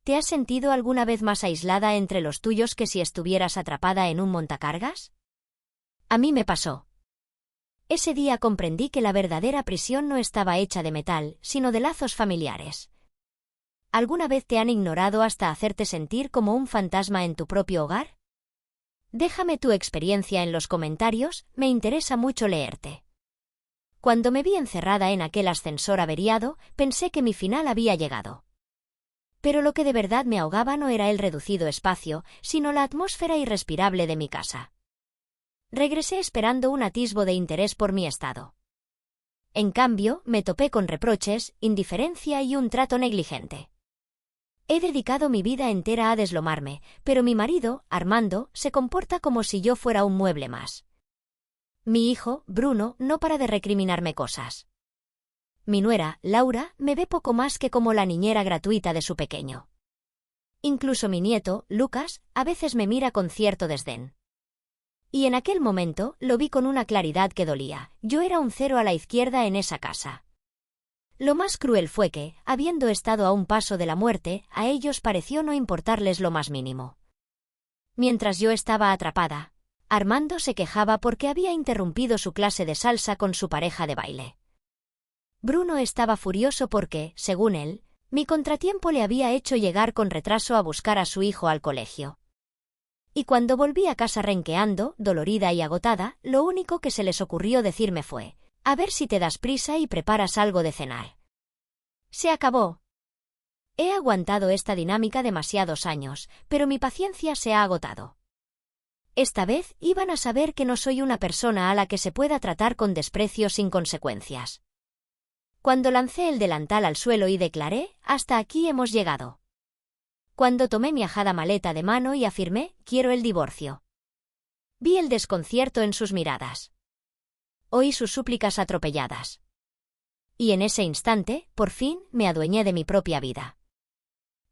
¿Te has sentido alguna vez más aislada entre los tuyos que si estuvieras atrapada en un montacargas? A mí me pasó. Ese día comprendí que la verdadera prisión no estaba hecha de metal, sino de lazos familiares. ¿Alguna vez te han ignorado hasta hacerte sentir como un fantasma en tu propio hogar? Déjame tu experiencia en los comentarios, me interesa mucho leerte. Cuando me vi encerrada en aquel ascensor averiado, pensé que mi final había llegado. Pero lo que de verdad me ahogaba no era el reducido espacio, sino la atmósfera irrespirable de mi casa. Regresé esperando un atisbo de interés por mi estado. En cambio, me topé con reproches, indiferencia y un trato negligente. He dedicado mi vida entera a deslomarme, pero mi marido, Armando, se comporta como si yo fuera un mueble más. Mi hijo, Bruno, no para de recriminarme cosas. Mi nuera, Laura, me ve poco más que como la niñera gratuita de su pequeño. Incluso mi nieto, Lucas, a veces me mira con cierto desdén. Y en aquel momento, lo vi con una claridad que dolía. Yo era un cero a la izquierda en esa casa. Lo más cruel fue que, habiendo estado a un paso de la muerte, a ellos pareció no importarles lo más mínimo. Mientras yo estaba atrapada, Armando se quejaba porque había interrumpido su clase de salsa con su pareja de baile. Bruno estaba furioso porque, según él, mi contratiempo le había hecho llegar con retraso a buscar a su hijo al colegio. Y cuando volví a casa renqueando, dolorida y agotada, lo único que se les ocurrió decirme fue: a ver si te das prisa y preparas algo de cenar. Se acabó. He aguantado esta dinámica demasiados años, pero mi paciencia se ha agotado. Esta vez iban a saber que no soy una persona a la que se pueda tratar con desprecio sin consecuencias. Cuando lancé el delantal al suelo y declaré: hasta aquí hemos llegado. Cuando tomé mi ajada maleta de mano y afirmé: quiero el divorcio. Vi el desconcierto en sus miradas. Oí sus súplicas atropelladas. Y en ese instante, por fin, me adueñé de mi propia vida.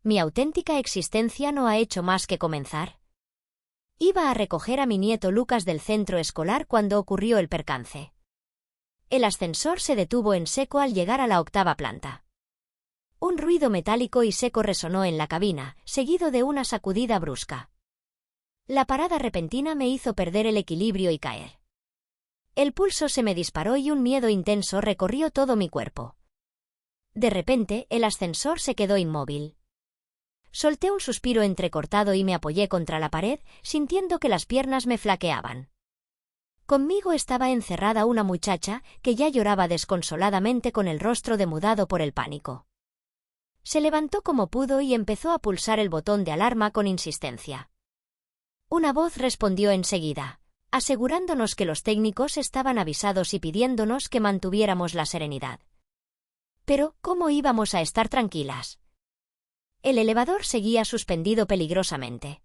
Mi auténtica existencia no ha hecho más que comenzar. Iba a recoger a mi nieto Lucas del centro escolar cuando ocurrió el percance. El ascensor se detuvo en seco al llegar a la 8ª planta. Un ruido metálico y seco resonó en la cabina, seguido de una sacudida brusca. La parada repentina me hizo perder el equilibrio y caer. El pulso se me disparó y un miedo intenso recorrió todo mi cuerpo. De repente, el ascensor se quedó inmóvil. Solté un suspiro entrecortado y me apoyé contra la pared, sintiendo que las piernas me flaqueaban. Conmigo estaba encerrada una muchacha que ya lloraba desconsoladamente con el rostro demudado por el pánico. Se levantó como pudo y empezó a pulsar el botón de alarma con insistencia. Una voz respondió enseguida, asegurándonos que los técnicos estaban avisados y pidiéndonos que mantuviéramos la serenidad. Pero, ¿cómo íbamos a estar tranquilas? El elevador seguía suspendido peligrosamente.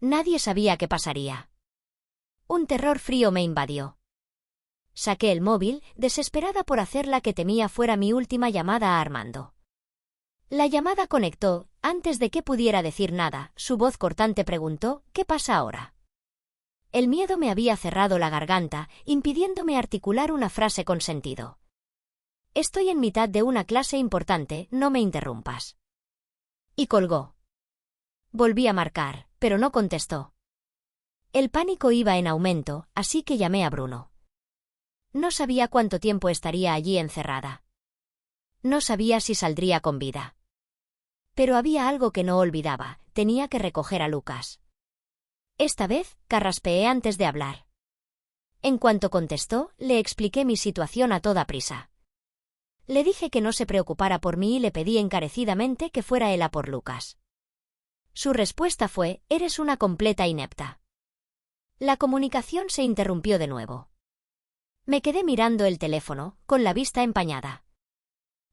Nadie sabía qué pasaría. Un terror frío me invadió. Saqué el móvil, desesperada por hacer la que temía fuera mi última llamada a Armando. La llamada conectó. Antes de que pudiera decir nada, su voz cortante preguntó: ¿qué pasa ahora? El miedo me había cerrado la garganta, impidiéndome articular una frase con sentido. Estoy en mitad de una clase importante, no me interrumpas. Y colgó. Volví a marcar, pero no contestó. El pánico iba en aumento, así que llamé a Bruno. No sabía cuánto tiempo estaría allí encerrada. No sabía si saldría con vida. Pero había algo que no olvidaba: tenía que recoger a Lucas. Esta vez, carraspeé antes de hablar. En cuanto contestó, le expliqué mi situación a toda prisa. Le dije que no se preocupara por mí y le pedí encarecidamente que fuera él a por Lucas. Su respuesta fue: eres una completa inepta. La comunicación se interrumpió de nuevo. Me quedé mirando el teléfono, con la vista empañada.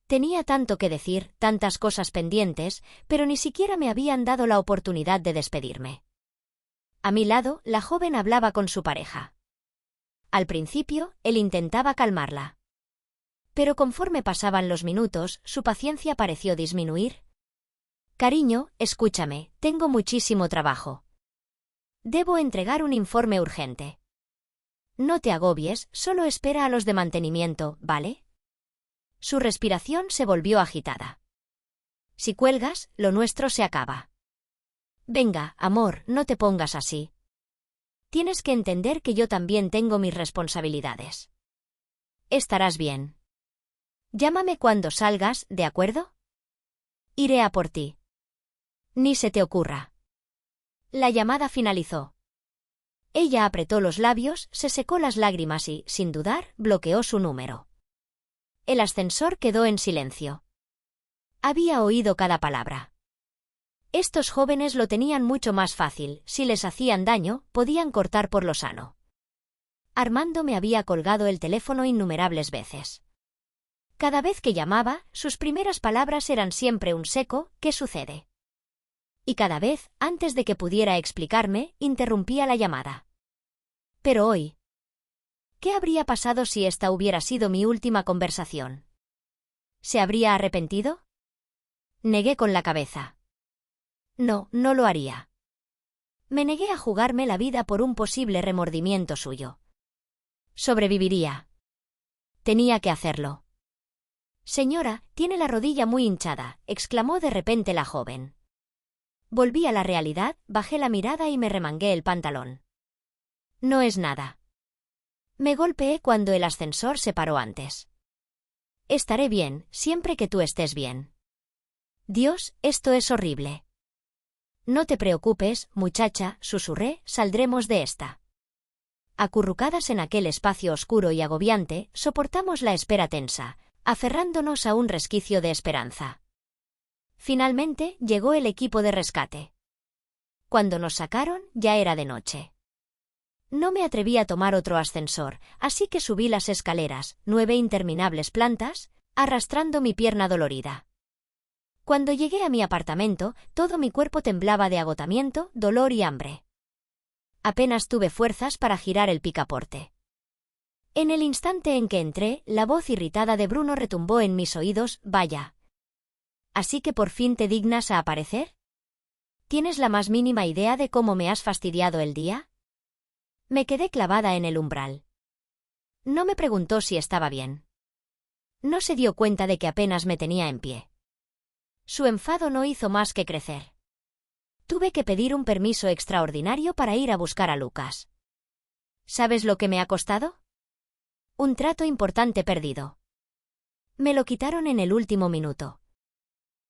Tenía tanto que decir, tantas cosas pendientes, pero ni siquiera me habían dado la oportunidad de despedirme. A mi lado, la joven hablaba con su pareja. Al principio, él intentaba calmarla. Pero conforme pasaban los minutos, su paciencia pareció disminuir. Cariño, escúchame, tengo muchísimo trabajo. Debo entregar un informe urgente. No te agobies, solo espera a los de mantenimiento, ¿vale? Su respiración se volvió agitada. Si cuelgas, lo nuestro se acaba. Venga, amor, no te pongas así. Tienes que entender que yo también tengo mis responsabilidades. Estarás bien. Llámame cuando salgas, ¿de acuerdo? Iré a por ti. Ni se te ocurra. La llamada finalizó. Ella apretó los labios, se secó las lágrimas y, sin dudar, bloqueó su número. El ascensor quedó en silencio. Había oído cada palabra. Estos jóvenes lo tenían mucho más fácil, si les hacían daño, podían cortar por lo sano. Armando me había colgado el teléfono innumerables veces. Cada vez que llamaba, sus primeras palabras eran siempre un seco «¿Qué sucede?». Y cada vez, antes de que pudiera explicarme, interrumpía la llamada. Pero hoy, ¿qué habría pasado si esta hubiera sido mi última conversación? ¿Se habría arrepentido? Negué con la cabeza. No, no lo haría. Me negué a jugarme la vida por un posible remordimiento suyo. Sobreviviría. Tenía que hacerlo. Señora, tiene la rodilla muy hinchada, exclamó de repente la joven. Volví a la realidad, bajé la mirada y me remangué el pantalón. No es nada. Me golpeé cuando el ascensor se paró antes. Estaré bien, siempre que tú estés bien. Dios, esto es horrible. No te preocupes, muchacha, susurré, saldremos de esta. Acurrucadas en aquel espacio oscuro y agobiante, soportamos la espera tensa, aferrándonos a un resquicio de esperanza. Finalmente, llegó el equipo de rescate. Cuando nos sacaron, ya era de noche. No me atreví a tomar otro ascensor, así que subí las escaleras, 9 interminables plantas, arrastrando mi pierna dolorida. Cuando llegué a mi apartamento, todo mi cuerpo temblaba de agotamiento, dolor y hambre. Apenas tuve fuerzas para girar el picaporte. En el instante en que entré, la voz irritada de Bruno retumbó en mis oídos, «Vaya. ¿Así que por fin te dignas a aparecer? ¿Tienes la más mínima idea de cómo me has fastidiado el día?» Me quedé clavada en el umbral. No me preguntó si estaba bien. No se dio cuenta de que apenas me tenía en pie. Su enfado no hizo más que crecer. Tuve que pedir un permiso extraordinario para ir a buscar a Lucas. ¿Sabes lo que me ha costado? Un trato importante perdido. Me lo quitaron en el último minuto.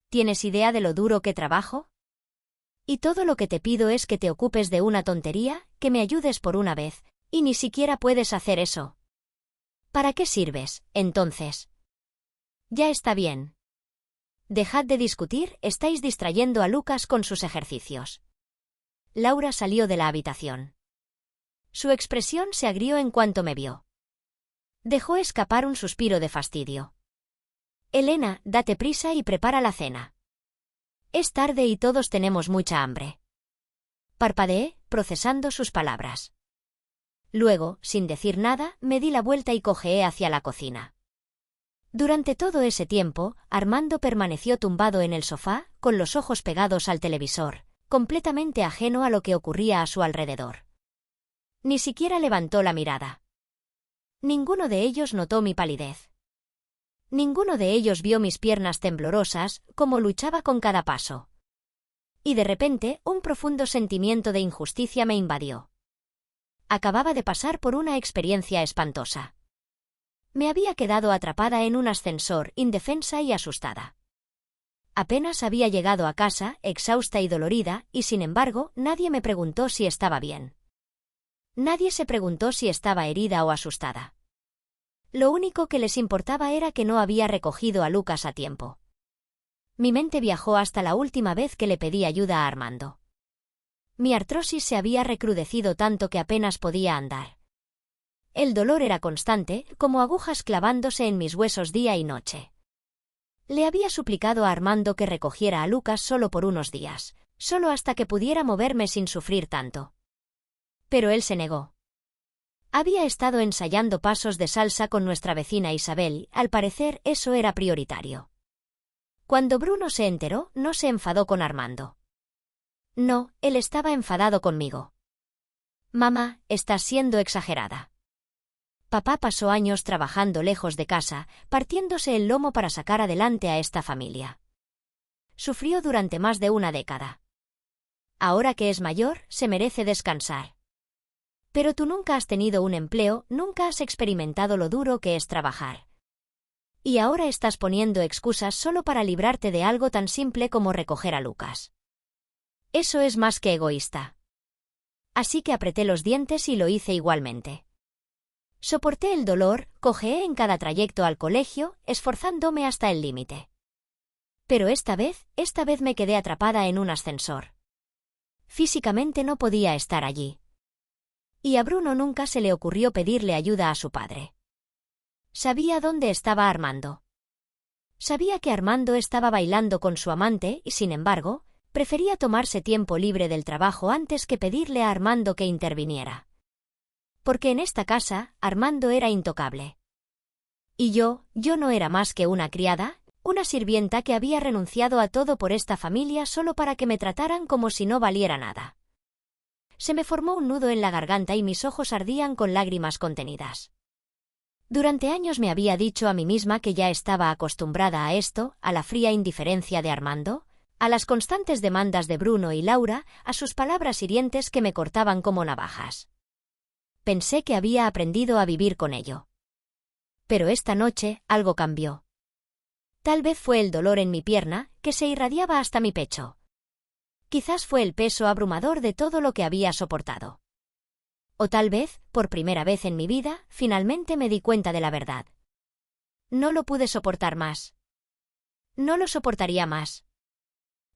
¿Tienes idea de lo duro que trabajo? Y todo lo que te pido es que te ocupes de una tontería, que me ayudes por una vez, y ni siquiera puedes hacer eso. ¿Para qué sirves, entonces? Ya está bien. Dejad de discutir, estáis distrayendo a Lucas con sus ejercicios. Laura salió de la habitación. Su expresión se agrió en cuanto me vio. Dejó escapar un suspiro de fastidio. Elena, date prisa y prepara la cena. Es tarde y todos tenemos mucha hambre. Parpadeé, procesando sus palabras. Luego, sin decir nada, me di la vuelta y cojeé hacia la cocina. Durante todo ese tiempo, Armando permaneció tumbado en el sofá, con los ojos pegados al televisor, completamente ajeno a lo que ocurría a su alrededor. Ni siquiera levantó la mirada. Ninguno de ellos notó mi palidez. Ninguno de ellos vio mis piernas temblorosas, como luchaba con cada paso. Y de repente, un profundo sentimiento de injusticia me invadió. Acababa de pasar por una experiencia espantosa. Me había quedado atrapada en un ascensor, indefensa y asustada. Apenas había llegado a casa, exhausta y dolorida, y sin embargo, nadie me preguntó si estaba bien. Nadie se preguntó si estaba herida o asustada. Lo único que les importaba era que no había recogido a Lucas a tiempo. Mi mente viajó hasta la última vez que le pedí ayuda a Armando. Mi artrosis se había recrudecido tanto que apenas podía andar. El dolor era constante, como agujas clavándose en mis huesos día y noche. Le había suplicado a Armando que recogiera a Lucas solo por unos días, solo hasta que pudiera moverme sin sufrir tanto. Pero él se negó. Había estado ensayando pasos de salsa con nuestra vecina Isabel, al parecer eso era prioritario. Cuando Bruno se enteró, no se enfadó con Armando. No, él estaba enfadado conmigo. Mamá, estás siendo exagerada. Papá pasó años trabajando lejos de casa, partiéndose el lomo para sacar adelante a esta familia. sufrió durante más de una década. Ahora que es mayor, se merece descansar. Pero tú nunca has tenido un empleo, nunca has experimentado lo duro que es trabajar. Y ahora estás poniendo excusas solo para librarte de algo tan simple como recoger a Lucas. Eso es más que egoísta. Así que apreté los dientes y lo hice igualmente. Soporté el dolor, cojeé en cada trayecto al colegio, esforzándome hasta el límite. Pero esta vez me quedé atrapada en un ascensor. Físicamente no podía estar allí. Y a Bruno nunca se le ocurrió pedirle ayuda a su padre. Sabía dónde estaba Armando. Sabía que Armando estaba bailando con su amante y, sin embargo, prefería tomarse tiempo libre del trabajo antes que pedirle a Armando que interviniera. Porque en esta casa, Armando era intocable. Y yo no era más que una criada, una sirvienta que había renunciado a todo por esta familia solo para que me trataran como si no valiera nada. Se me formó un nudo en la garganta y mis ojos ardían con lágrimas contenidas. Durante años me había dicho a mí misma que ya estaba acostumbrada a esto, a la fría indiferencia de Armando, a las constantes demandas de Bruno y Laura, a sus palabras hirientes que me cortaban como navajas. Pensé que había aprendido a vivir con ello. Pero esta noche algo cambió. Tal vez fue el dolor en mi pierna, que se irradiaba hasta mi pecho. Quizás fue el peso abrumador de todo lo que había soportado. O tal vez, por primera vez en mi vida, finalmente me di cuenta de la verdad. No lo pude soportar más. No lo soportaría más.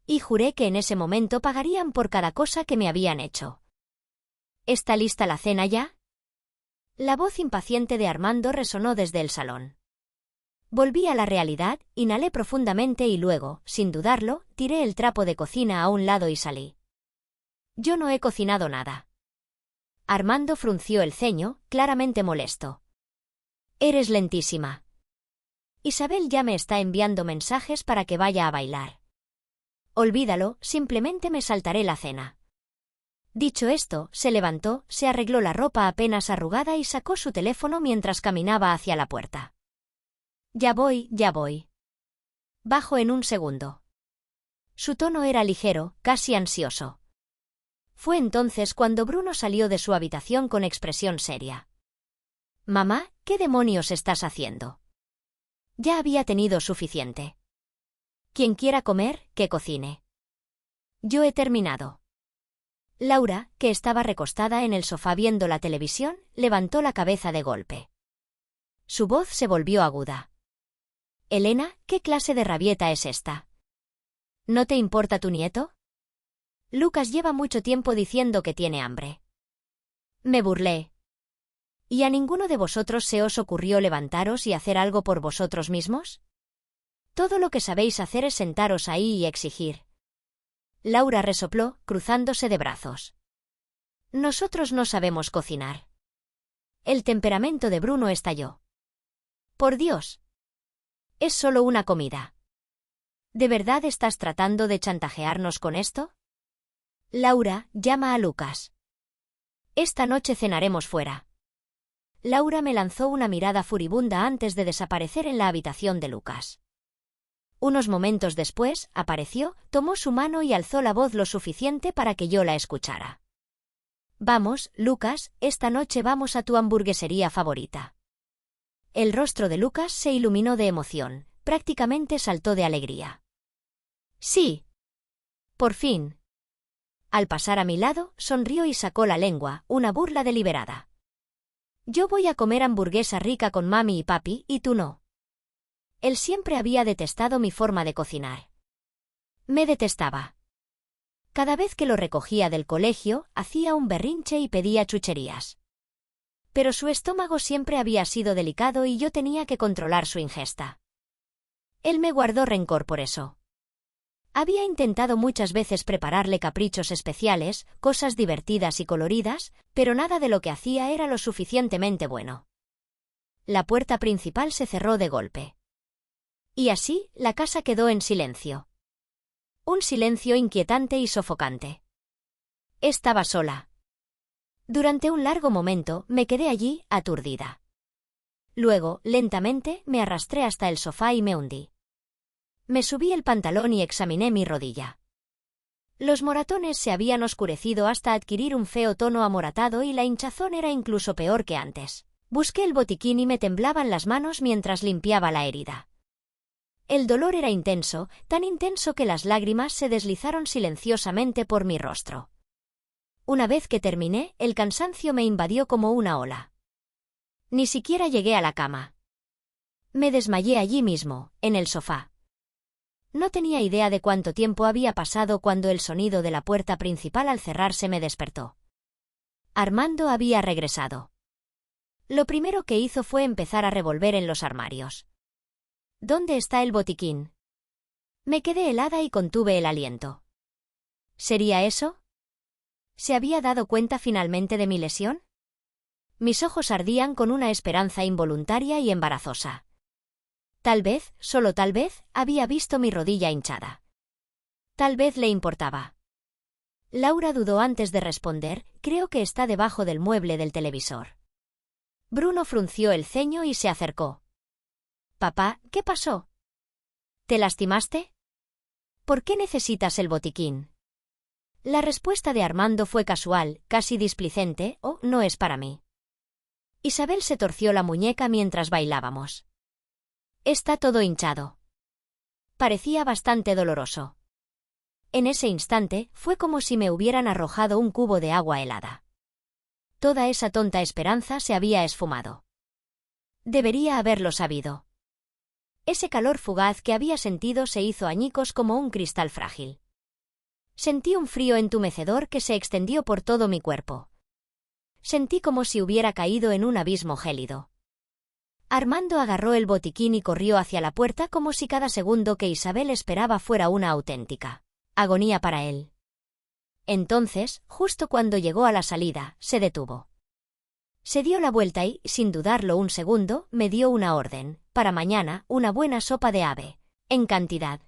Y juré que en ese momento pagarían por cada cosa que me habían hecho. ¿Está lista la cena ya? La voz impaciente de Armando resonó desde el salón. Volví a la realidad, inhalé profundamente y luego, sin dudarlo, tiré el trapo de cocina a un lado y salí. Yo no he cocinado nada. Armando frunció el ceño, claramente molesto. Eres lentísima. Isabel ya me está enviando mensajes para que vaya a bailar. Olvídalo, simplemente me saltaré la cena. Dicho esto, se levantó, se arregló la ropa apenas arrugada y sacó su teléfono mientras caminaba hacia la puerta. Ya voy, ya voy. Bajo en un segundo. Su tono era ligero, casi ansioso. Fue entonces cuando Bruno salió de su habitación con expresión seria. «Mamá, ¿qué demonios estás haciendo?» Ya había tenido suficiente. Quien quiera comer, que cocine. Yo he terminado. Laura, que estaba recostada en el sofá viendo la televisión, levantó la cabeza de golpe. Su voz se volvió aguda. «Elena, ¿qué clase de rabieta es esta? ¿No te importa tu nieto? Lucas lleva mucho tiempo diciendo que tiene hambre». Me burlé. ¿Y a ninguno de vosotros se os ocurrió levantaros y hacer algo por vosotros mismos? Todo lo que sabéis hacer es sentaros ahí y exigir. Laura resopló, cruzándose de brazos. Nosotros no sabemos cocinar. El temperamento de Bruno estalló. Por Dios. Es solo una comida. ¿De verdad estás tratando de chantajearnos con esto? Laura, llama a Lucas. Esta noche cenaremos fuera. Laura me lanzó una mirada furibunda antes de desaparecer en la habitación de Lucas. Unos momentos después, apareció, tomó su mano y alzó la voz lo suficiente para que yo la escuchara. Vamos, Lucas, esta noche vamos a tu hamburguesería favorita. El rostro de Lucas se iluminó de emoción, prácticamente saltó de alegría. Sí. Por fin. Al pasar a mi lado, sonrió y sacó la lengua, una burla deliberada. Yo voy a comer hamburguesa rica con mami y papi, y tú no. Él siempre había detestado mi forma de cocinar. Me detestaba. Cada vez que lo recogía del colegio, hacía un berrinche y pedía chucherías. Pero su estómago siempre había sido delicado y yo tenía que controlar su ingesta. Él me guardó rencor por eso. Había intentado muchas veces prepararle caprichos especiales, cosas divertidas y coloridas, pero nada de lo que hacía era lo suficientemente bueno. La puerta principal se cerró de golpe. Y así, la casa quedó en silencio. Un silencio inquietante y sofocante. Estaba sola. Durante un largo momento, me quedé allí, aturdida. Luego, lentamente, me arrastré hasta el sofá y me hundí. Me subí el pantalón y examiné mi rodilla. Los moratones se habían oscurecido hasta adquirir un feo tono amoratado y la hinchazón era incluso peor que antes. Busqué el botiquín y me temblaban las manos mientras limpiaba la herida. El dolor era intenso, tan intenso que las lágrimas se deslizaron silenciosamente por mi rostro. Una vez que terminé, el cansancio me invadió como una ola. Ni siquiera llegué a la cama. Me desmayé allí mismo, en el sofá. No tenía idea de cuánto tiempo había pasado cuando el sonido de la puerta principal al cerrarse me despertó. Armando había regresado. Lo primero que hizo fue empezar a revolver en los armarios. ¿Dónde está el botiquín? Me quedé helada y contuve el aliento. ¿Sería eso? ¿Se había dado cuenta finalmente de mi lesión? Mis ojos ardían con una esperanza involuntaria y embarazosa. Tal vez, solo tal vez, había visto mi rodilla hinchada. Tal vez le importaba. Laura dudó antes de responder, creo que está debajo del mueble del televisor. Bruno frunció el ceño y se acercó. Papá, ¿qué pasó? ¿Te lastimaste? ¿Por qué necesitas el botiquín? La respuesta de Armando fue casual, casi displicente, «Oh, no es para mí». Isabel se torció la muñeca mientras bailábamos. Está todo hinchado. Parecía bastante doloroso. En ese instante, fue como si me hubieran arrojado un cubo de agua helada. Toda esa tonta esperanza se había esfumado. Debería haberlo sabido. Ese calor fugaz que había sentido se hizo añicos como un cristal frágil. Sentí un frío entumecedor que se extendió por todo mi cuerpo. Sentí como si hubiera caído en un abismo gélido. Armando agarró el botiquín y corrió hacia la puerta como si cada segundo que Isabel esperaba fuera una auténtica agonía para él. Entonces, justo cuando llegó a la salida, se detuvo. Se dio la vuelta y, sin dudarlo un segundo, me dio una orden, para mañana, una buena sopa de ave, en cantidad.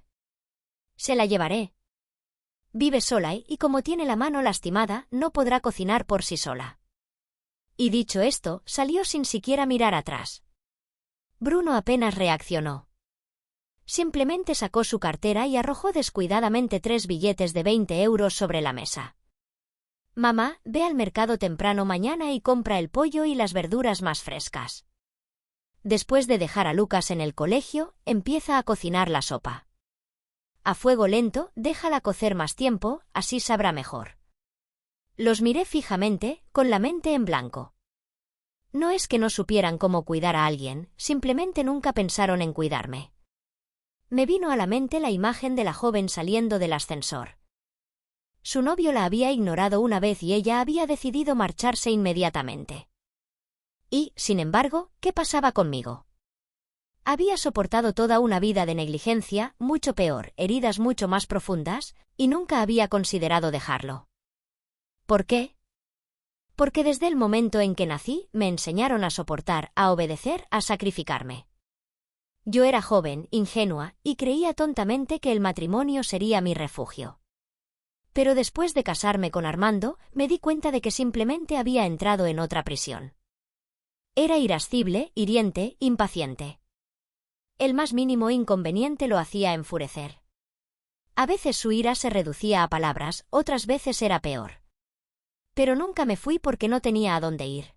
Se la llevaré. Vive sola y como tiene la mano lastimada, no podrá cocinar por sí sola. Y dicho esto, salió sin siquiera mirar atrás. Bruno apenas reaccionó. Simplemente sacó su cartera y arrojó descuidadamente 3 billetes de 20 euros sobre la mesa. Mamá, ve al mercado temprano mañana y compra el pollo y las verduras más frescas. Después de dejar a Lucas en el colegio, empieza a cocinar la sopa. A fuego lento, déjala cocer más tiempo, así sabrá mejor. Los miré fijamente, con la mente en blanco. No es que no supieran cómo cuidar a alguien, simplemente nunca pensaron en cuidarme. Me vino a la mente la imagen de la joven saliendo del ascensor. Su novio la había ignorado una vez y ella había decidido marcharse inmediatamente. Y, sin embargo, ¿qué pasaba conmigo? Había soportado toda una vida de negligencia, mucho peor, heridas mucho más profundas, y nunca había considerado dejarlo. ¿Por qué? Porque desde el momento en que nací, me enseñaron a soportar, a obedecer, a sacrificarme. Yo era joven, ingenua, y creía tontamente que el matrimonio sería mi refugio. Pero después de casarme con Armando, me di cuenta de que simplemente había entrado en otra prisión. Era irascible, hiriente, impaciente. El más mínimo inconveniente lo hacía enfurecer. A veces su ira se reducía a palabras, otras veces era peor. Pero nunca me fui porque no tenía a dónde ir.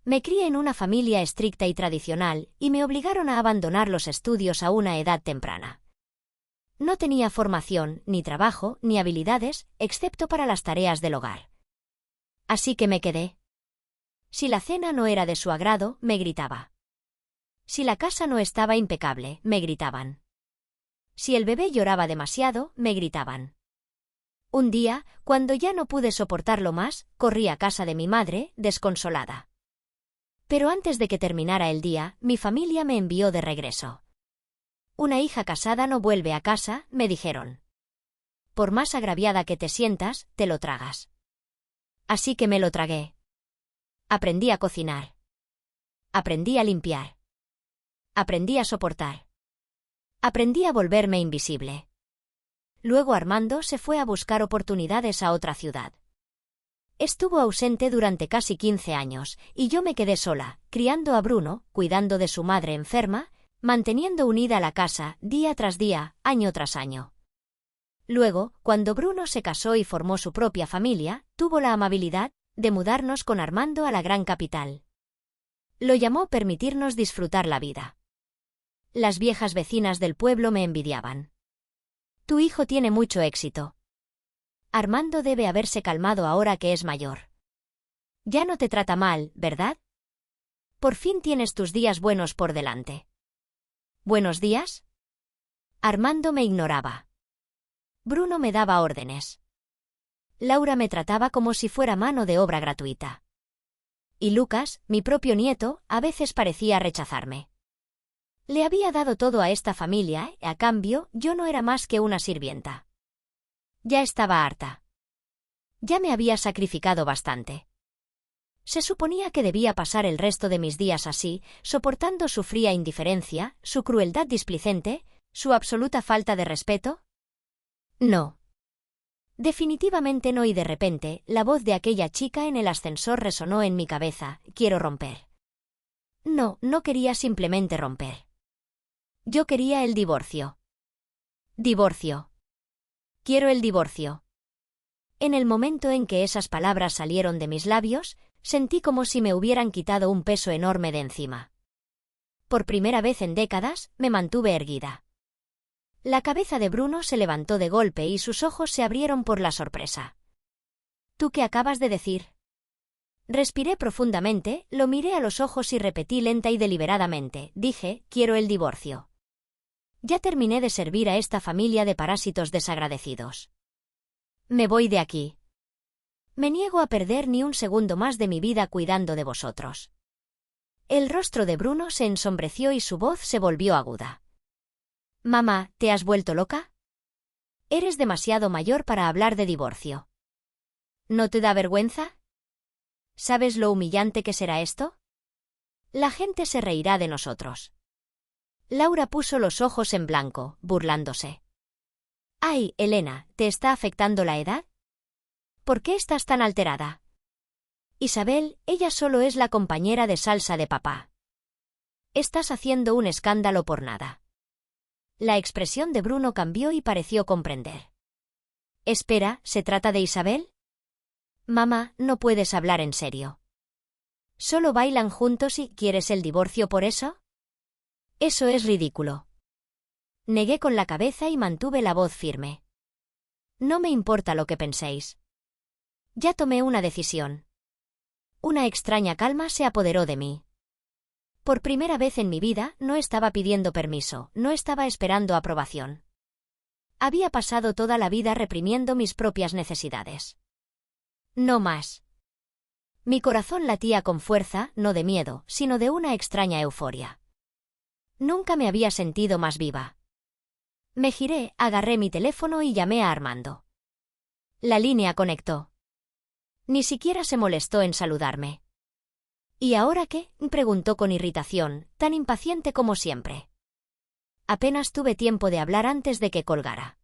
Me crié en una familia estricta y tradicional, y me obligaron a abandonar los estudios a una edad temprana. No tenía formación, ni trabajo, ni habilidades, excepto para las tareas del hogar. Así que me quedé. Si la cena no era de su agrado, me gritaba. Si la casa no estaba impecable, me gritaban. Si el bebé lloraba demasiado, me gritaban. Un día, cuando ya no pude soportarlo más, corrí a casa de mi madre, desconsolada. Pero antes de que terminara el día, mi familia me envió de regreso. Una hija casada no vuelve a casa, me dijeron. Por más agraviada que te sientas, te lo tragas. Así que me lo tragué. Aprendí a cocinar. Aprendí a limpiar. Aprendí a soportar. Aprendí a volverme invisible. Luego Armando se fue a buscar oportunidades a otra ciudad. Estuvo ausente durante casi 15 años, y yo me quedé sola, criando a Bruno, cuidando de su madre enferma, manteniendo unida la casa, día tras día, año tras año. Luego, cuando Bruno se casó y formó su propia familia, tuvo la amabilidad de mudarnos con Armando a la gran capital. Lo llamó permitirnos disfrutar la vida. Las viejas vecinas del pueblo me envidiaban. Tu hijo tiene mucho éxito. Armando debe haberse calmado ahora que es mayor. Ya no te trata mal, ¿verdad? Por fin tienes tus días buenos por delante. ¿Buenos días? Armando me ignoraba. Bruno me daba órdenes. Laura me trataba como si fuera mano de obra gratuita. Y Lucas, mi propio nieto, a veces parecía rechazarme. Le había dado todo a esta familia y, a cambio, yo no era más que una sirvienta. Ya estaba harta. Ya me había sacrificado bastante. Se suponía que debía pasar el resto de mis días así, soportando su fría indiferencia, su crueldad displicente, su absoluta falta de respeto. No. Definitivamente no, y de repente, la voz de aquella chica en el ascensor resonó en mi cabeza: quiero romper. No, no quería simplemente romper. Yo quería el divorcio. Divorcio. Quiero el divorcio. En el momento en que esas palabras salieron de mis labios, sentí como si me hubieran quitado un peso enorme de encima. Por primera vez en décadas, me mantuve erguida. La cabeza de Bruno se levantó de golpe y sus ojos se abrieron por la sorpresa. ¿Tú qué acabas de decir? Respiré profundamente, lo miré a los ojos y repetí lenta y deliberadamente: dije, quiero el divorcio. Ya terminé de servir a esta familia de parásitos desagradecidos. Me voy de aquí. Me niego a perder ni un segundo más de mi vida cuidando de vosotros. El rostro de Bruno se ensombreció y su voz se volvió aguda. Mamá, ¿te has vuelto loca? Eres demasiado mayor para hablar de divorcio. ¿No te da vergüenza? ¿Sabes lo humillante que será esto? La gente se reirá de nosotros. Laura puso los ojos en blanco, burlándose. Ay, Elena, ¿te está afectando la edad? ¿Por qué estás tan alterada? Isabel, ella solo es la compañera de salsa de papá. Estás haciendo un escándalo por nada. La expresión de Bruno cambió y pareció comprender. Espera, ¿se trata de Isabel? Mamá, no puedes hablar en serio. ¿Solo bailan juntos y quieres el divorcio por eso? Eso es ridículo. Negué con la cabeza y mantuve la voz firme. No me importa lo que penséis. Ya tomé una decisión. Una extraña calma se apoderó de mí. Por primera vez en mi vida no estaba pidiendo permiso, no estaba esperando aprobación. Había pasado toda la vida reprimiendo mis propias necesidades. No más. Mi corazón latía con fuerza, no de miedo, sino de una extraña euforia. Nunca me había sentido más viva. Me giré, agarré mi teléfono y llamé a Armando. La línea conectó. Ni siquiera se molestó en saludarme. ¿Y ahora qué?, preguntó con irritación, tan impaciente como siempre. Apenas tuve tiempo de hablar antes de que colgara.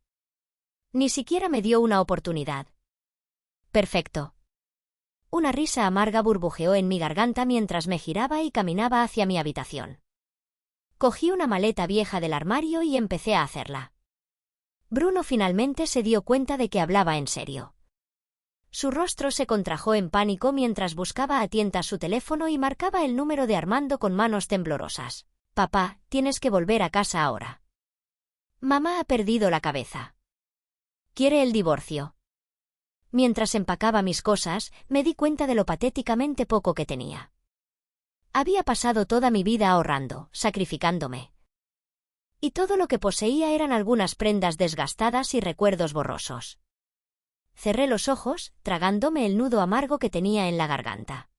Ni siquiera me dio una oportunidad. Perfecto. Una risa amarga burbujeó en mi garganta mientras me giraba y caminaba hacia mi habitación. Cogí una maleta vieja del armario y empecé a hacerla. Bruno finalmente se dio cuenta de que hablaba en serio. Su rostro se contrajo en pánico mientras buscaba a tientas su teléfono y marcaba el número de Armando con manos temblorosas. Papá, tienes que volver a casa ahora. Mamá ha perdido la cabeza. Quiere el divorcio. Mientras empacaba mis cosas, me di cuenta de lo patéticamente poco que tenía. Había pasado toda mi vida ahorrando, sacrificándome. Y todo lo que poseía eran algunas prendas desgastadas y recuerdos borrosos. Cerré los ojos, tragándome el nudo amargo que tenía en la garganta.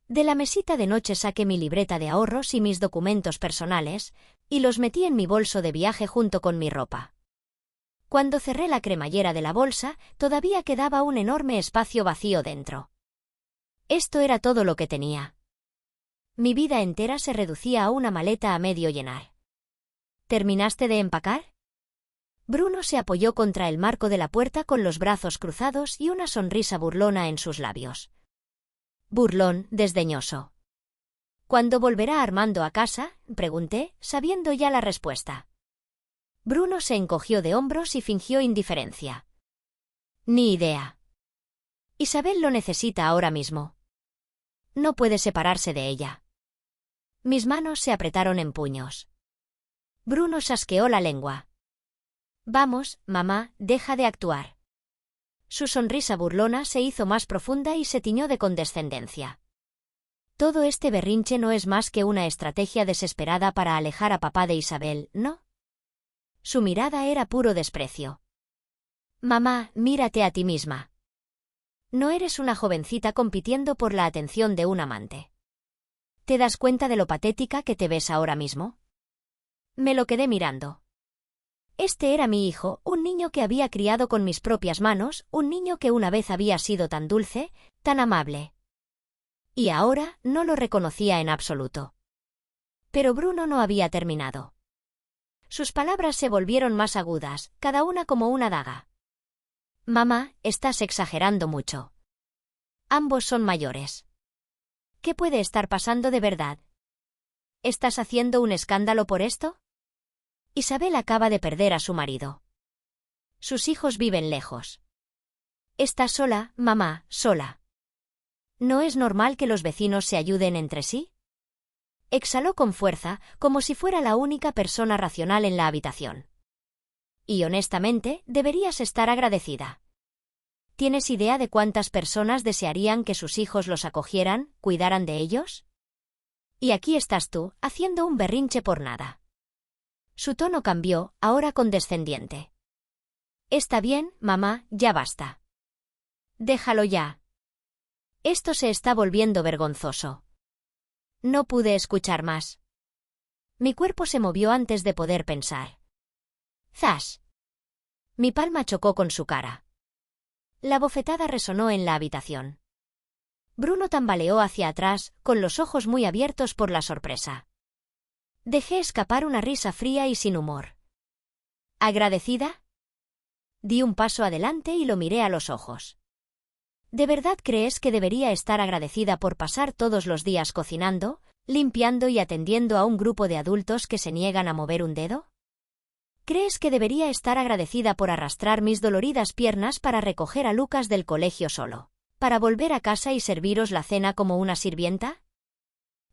De la mesita de noche saqué mi libreta de ahorros y mis documentos personales, y los metí en mi bolso de viaje junto con mi ropa. Cuando cerré la cremallera de la bolsa, todavía quedaba un enorme espacio vacío dentro. Esto era todo lo que tenía. Mi vida entera se reducía a una maleta a medio llenar. ¿Terminaste de empacar? Bruno se apoyó contra el marco de la puerta con los brazos cruzados y una sonrisa burlona en sus labios. Burlón, desdeñoso. ¿Cuándo volverá Armando a casa?, pregunté, sabiendo ya la respuesta. Bruno se encogió de hombros y fingió indiferencia. Ni idea. Isabel lo necesita ahora mismo. No puede separarse de ella. Mis manos se apretaron en puños. Bruno chasqueó la lengua. Vamos, mamá, deja de actuar. Su sonrisa burlona se hizo más profunda y se tiñó de condescendencia. Todo este berrinche no es más que una estrategia desesperada para alejar a papá de Isabel, ¿no? Su mirada era puro desprecio. Mamá, mírate a ti misma. No eres una jovencita compitiendo por la atención de un amante. ¿Te das cuenta de lo patética que te ves ahora mismo? Me lo quedé mirando. Este era mi hijo, un niño que había criado con mis propias manos, un niño que una vez había sido tan dulce, tan amable. Y ahora no lo reconocía en absoluto. Pero Bruno no había terminado. Sus palabras se volvieron más agudas, cada una como una daga. Mamá, estás exagerando mucho. Ambos son mayores. ¿Qué puede estar pasando de verdad? ¿Estás haciendo un escándalo por esto? Isabel acaba de perder a su marido. Sus hijos viven lejos. Está sola, mamá, sola. ¿No es normal que los vecinos se ayuden entre sí? Exhaló con fuerza, como si fuera la única persona racional en la habitación. Y honestamente, deberías estar agradecida. ¿Tienes idea de cuántas personas desearían que sus hijos los acogieran, cuidaran de ellos? Y aquí estás tú, haciendo un berrinche por nada. Su tono cambió, ahora condescendiente. Está bien, mamá, ya basta. Déjalo ya. Esto se está volviendo vergonzoso. No pude escuchar más. Mi cuerpo se movió antes de poder pensar. ¡Zas! Mi palma chocó con su cara. La bofetada resonó en la habitación. Bruno tambaleó hacia atrás, con los ojos muy abiertos por la sorpresa. Dejé escapar una risa fría y sin humor. ¿Agradecida? Di un paso adelante y lo miré a los ojos. ¿De verdad crees que debería estar agradecida por pasar todos los días cocinando, limpiando y atendiendo a un grupo de adultos que se niegan a mover un dedo? ¿Crees que debería estar agradecida por arrastrar mis doloridas piernas para recoger a Lucas del colegio solo, para volver a casa y serviros la cena como una sirvienta?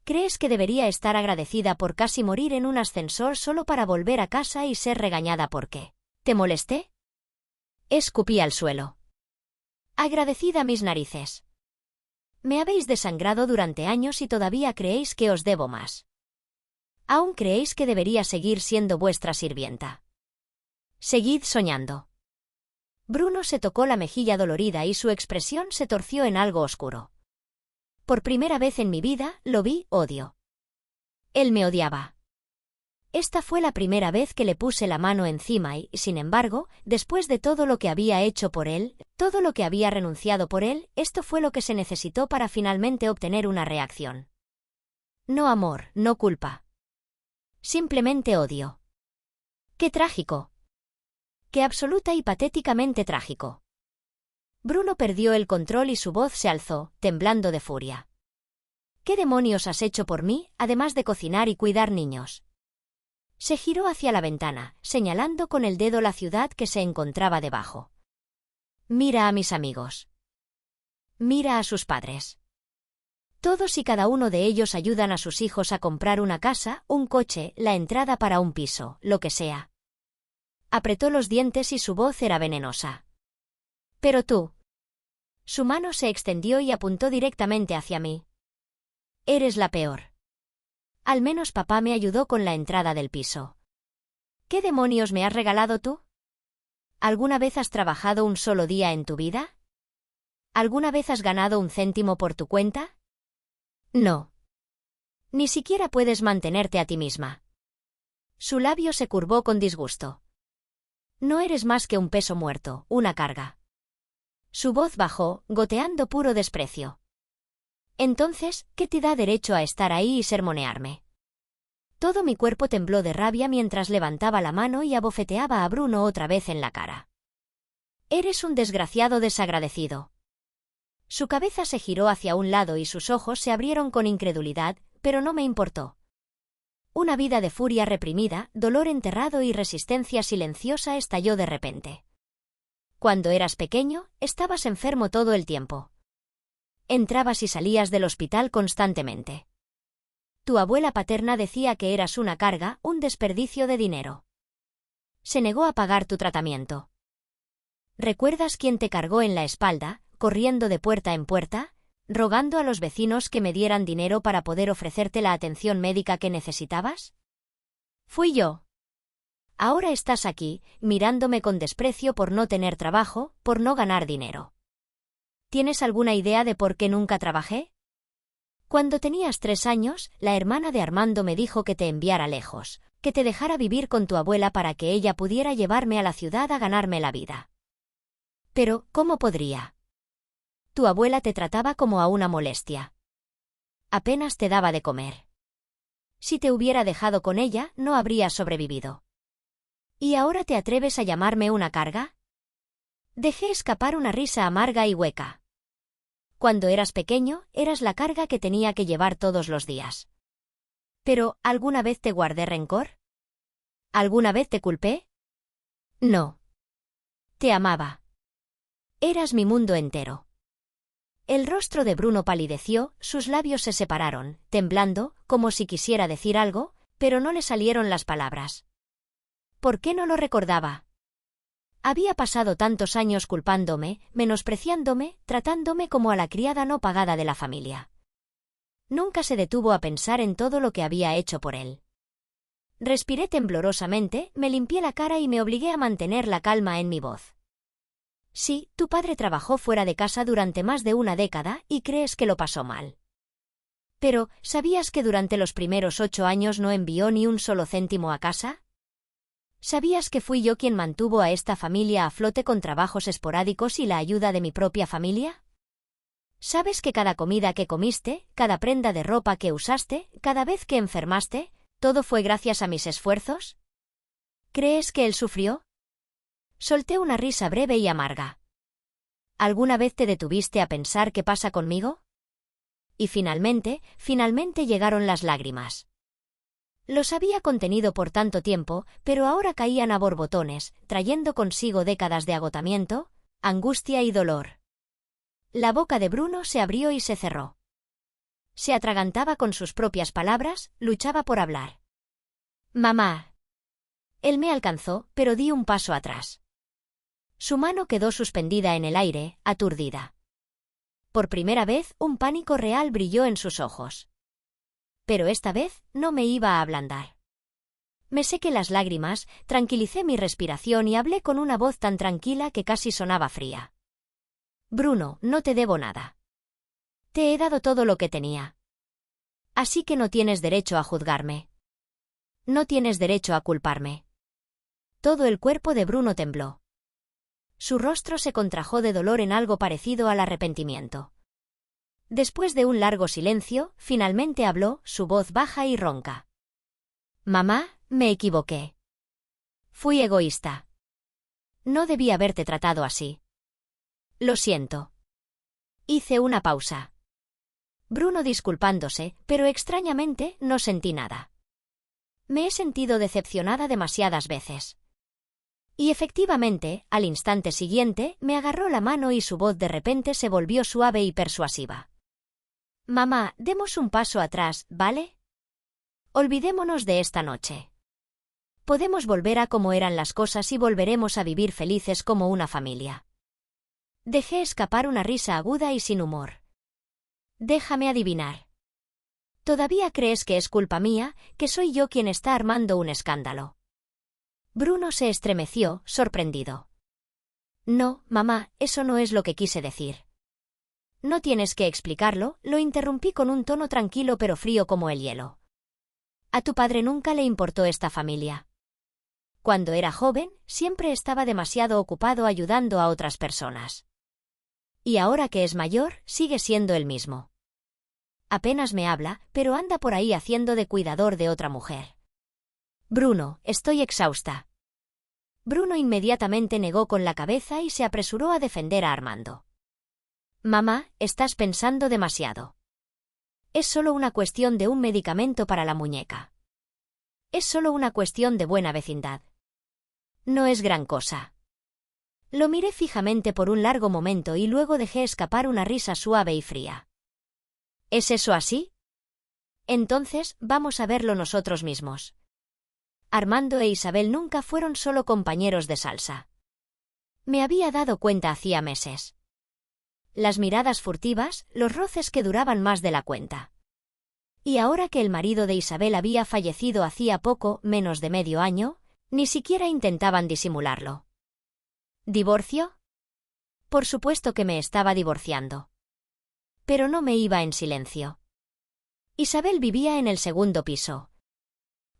¿Crees que debería estar agradecida por casi morir en un ascensor solo para volver a casa y ser regañada porque ¿te molesté? Escupí al suelo. Agradecida mis narices. Me habéis desangrado durante años y todavía creéis que os debo más. ¿Aún creéis que debería seguir siendo vuestra sirvienta? Seguid soñando. Bruno se tocó la mejilla dolorida y su expresión se torció en algo oscuro. Por primera vez en mi vida, lo vi, odio. Él me odiaba. Esta fue la primera vez que le puse la mano encima y, sin embargo, después de todo lo que había hecho por él, todo lo que había renunciado por él, esto fue lo que se necesitó para finalmente obtener una reacción. No amor, no culpa. Simplemente odio. ¡Qué trágico! ¡Qué absoluta y patéticamente trágico! Bruno perdió el control y su voz se alzó, temblando de furia. ¿Qué demonios has hecho por mí, además de cocinar y cuidar niños? Se giró hacia la ventana, señalando con el dedo la ciudad que se encontraba debajo. Mira a mis amigos. Mira a sus padres. Todos y cada uno de ellos ayudan a sus hijos a comprar una casa, un coche, la entrada para un piso, lo que sea. Apretó los dientes y su voz era venenosa. Pero tú. Su mano se extendió y apuntó directamente hacia mí. Eres la peor. Al menos papá me ayudó con la entrada del piso. ¿Qué demonios me has regalado tú? ¿Alguna vez has trabajado un solo día en tu vida? ¿Alguna vez has ganado un céntimo por tu cuenta? No. Ni siquiera puedes mantenerte a ti misma. Su labio se curvó con disgusto. No eres más que un peso muerto, una carga. Su voz bajó, goteando puro desprecio. Entonces, ¿qué te da derecho a estar ahí y sermonearme? Todo mi cuerpo tembló de rabia mientras levantaba la mano y abofeteaba a Bruno otra vez en la cara. Eres un desgraciado desagradecido. Su cabeza se giró hacia un lado y sus ojos se abrieron con incredulidad, pero no me importó. Una vida de furia reprimida, dolor enterrado y resistencia silenciosa estalló de repente. Cuando eras pequeño, estabas enfermo todo el tiempo. Entrabas y salías del hospital constantemente. Tu abuela paterna decía que eras una carga, un desperdicio de dinero. Se negó a pagar tu tratamiento. ¿Recuerdas quién te cargó en la espalda, corriendo de puerta en puerta, rogando a los vecinos que me dieran dinero para poder ofrecerte la atención médica que necesitabas? Fui yo. Ahora estás aquí, mirándome con desprecio por no tener trabajo, por no ganar dinero. ¿Tienes alguna idea de por qué nunca trabajé? Cuando tenías 3 años, la hermana de Armando me dijo que te enviara lejos, que te dejara vivir con tu abuela para que ella pudiera llevarme a la ciudad a ganarme la vida. Pero, ¿cómo podría? Tu abuela te trataba como a una molestia. Apenas te daba de comer. Si te hubiera dejado con ella, no habrías sobrevivido. ¿Y ahora te atreves a llamarme una carga? Dejé escapar una risa amarga y hueca. Cuando eras pequeño, eras la carga que tenía que llevar todos los días. Pero, ¿alguna vez te guardé rencor? ¿Alguna vez te culpé? No. Te amaba. Eras mi mundo entero. El rostro de Bruno palideció, sus labios se separaron, temblando, como si quisiera decir algo, pero no le salieron las palabras. ¿Por qué no lo recordaba? Había pasado tantos años culpándome, menospreciándome, tratándome como a la criada no pagada de la familia. Nunca se detuvo a pensar en todo lo que había hecho por él. Respiré temblorosamente, me limpié la cara y me obligué a mantener la calma en mi voz. Sí, tu padre trabajó fuera de casa durante más de una década y crees que lo pasó mal. Pero, ¿sabías que durante los primeros 8 años no envió ni un solo céntimo a casa? ¿Sabías que fui yo quien mantuvo a esta familia a flote con trabajos esporádicos y la ayuda de mi propia familia? ¿Sabes que cada comida que comiste, cada prenda de ropa que usaste, cada vez que enfermaste, todo fue gracias a mis esfuerzos? ¿Crees que él sufrió? Solté una risa breve y amarga. ¿Alguna vez te detuviste a pensar qué pasa conmigo? Y finalmente llegaron las lágrimas. Los había contenido por tanto tiempo, pero ahora caían a borbotones, trayendo consigo décadas de agotamiento, angustia y dolor. La boca de Bruno se abrió y se cerró. Se atragantaba con sus propias palabras, luchaba por hablar. «Mamá». Él me alcanzó, pero di un paso atrás. Su mano quedó suspendida en el aire, aturdida. Por primera vez, un pánico real brilló en sus ojos. Pero esta vez no me iba a ablandar. Me sequé las lágrimas, tranquilicé mi respiración y hablé con una voz tan tranquila que casi sonaba fría. Bruno, no te debo nada. Te he dado todo lo que tenía. Así que no tienes derecho a juzgarme. No tienes derecho a culparme. Todo el cuerpo de Bruno tembló. Su rostro se contrajo de dolor en algo parecido al arrepentimiento. Después de un largo silencio, finalmente habló, su voz baja y ronca. Mamá, me equivoqué. Fui egoísta. No debí haberte tratado así. Lo siento. Hice una pausa. Bruno disculpándose, pero extrañamente no sentí nada. Me he sentido decepcionada demasiadas veces. Y efectivamente, al instante siguiente, me agarró la mano y su voz de repente se volvió suave y persuasiva. Mamá, demos un paso atrás, ¿vale? Olvidémonos de esta noche. Podemos volver a cómo eran las cosas y volveremos a vivir felices como una familia. Dejé escapar una risa aguda y sin humor. Déjame adivinar. ¿Todavía crees que es culpa mía, que soy yo quien está armando un escándalo? Bruno se estremeció, sorprendido. No, mamá, eso no es lo que quise decir. No tienes que explicarlo, lo interrumpí con un tono tranquilo pero frío como el hielo. A tu padre nunca le importó esta familia. Cuando era joven, siempre estaba demasiado ocupado ayudando a otras personas. Y ahora que es mayor, sigue siendo el mismo. Apenas me habla, pero anda por ahí haciendo de cuidador de otra mujer. Bruno, estoy exhausta. Bruno inmediatamente negó con la cabeza y se apresuró a defender a Armando. Mamá, estás pensando demasiado. Es solo una cuestión de un medicamento para la muñeca. Es solo una cuestión de buena vecindad. No es gran cosa. Lo miré fijamente por un largo momento y luego dejé escapar una risa suave y fría. ¿Es eso así? Entonces, vamos a verlo nosotros mismos. Armando e Isabel nunca fueron solo compañeros de salsa. Me había dado cuenta hacía meses. Las miradas furtivas, los roces que duraban más de la cuenta. Y ahora que el marido de Isabel había fallecido hacía poco, menos de medio año, ni siquiera intentaban disimularlo. ¿Divorcio? Por supuesto que me estaba divorciando. Pero no me iba en silencio. Isabel vivía en el segundo piso.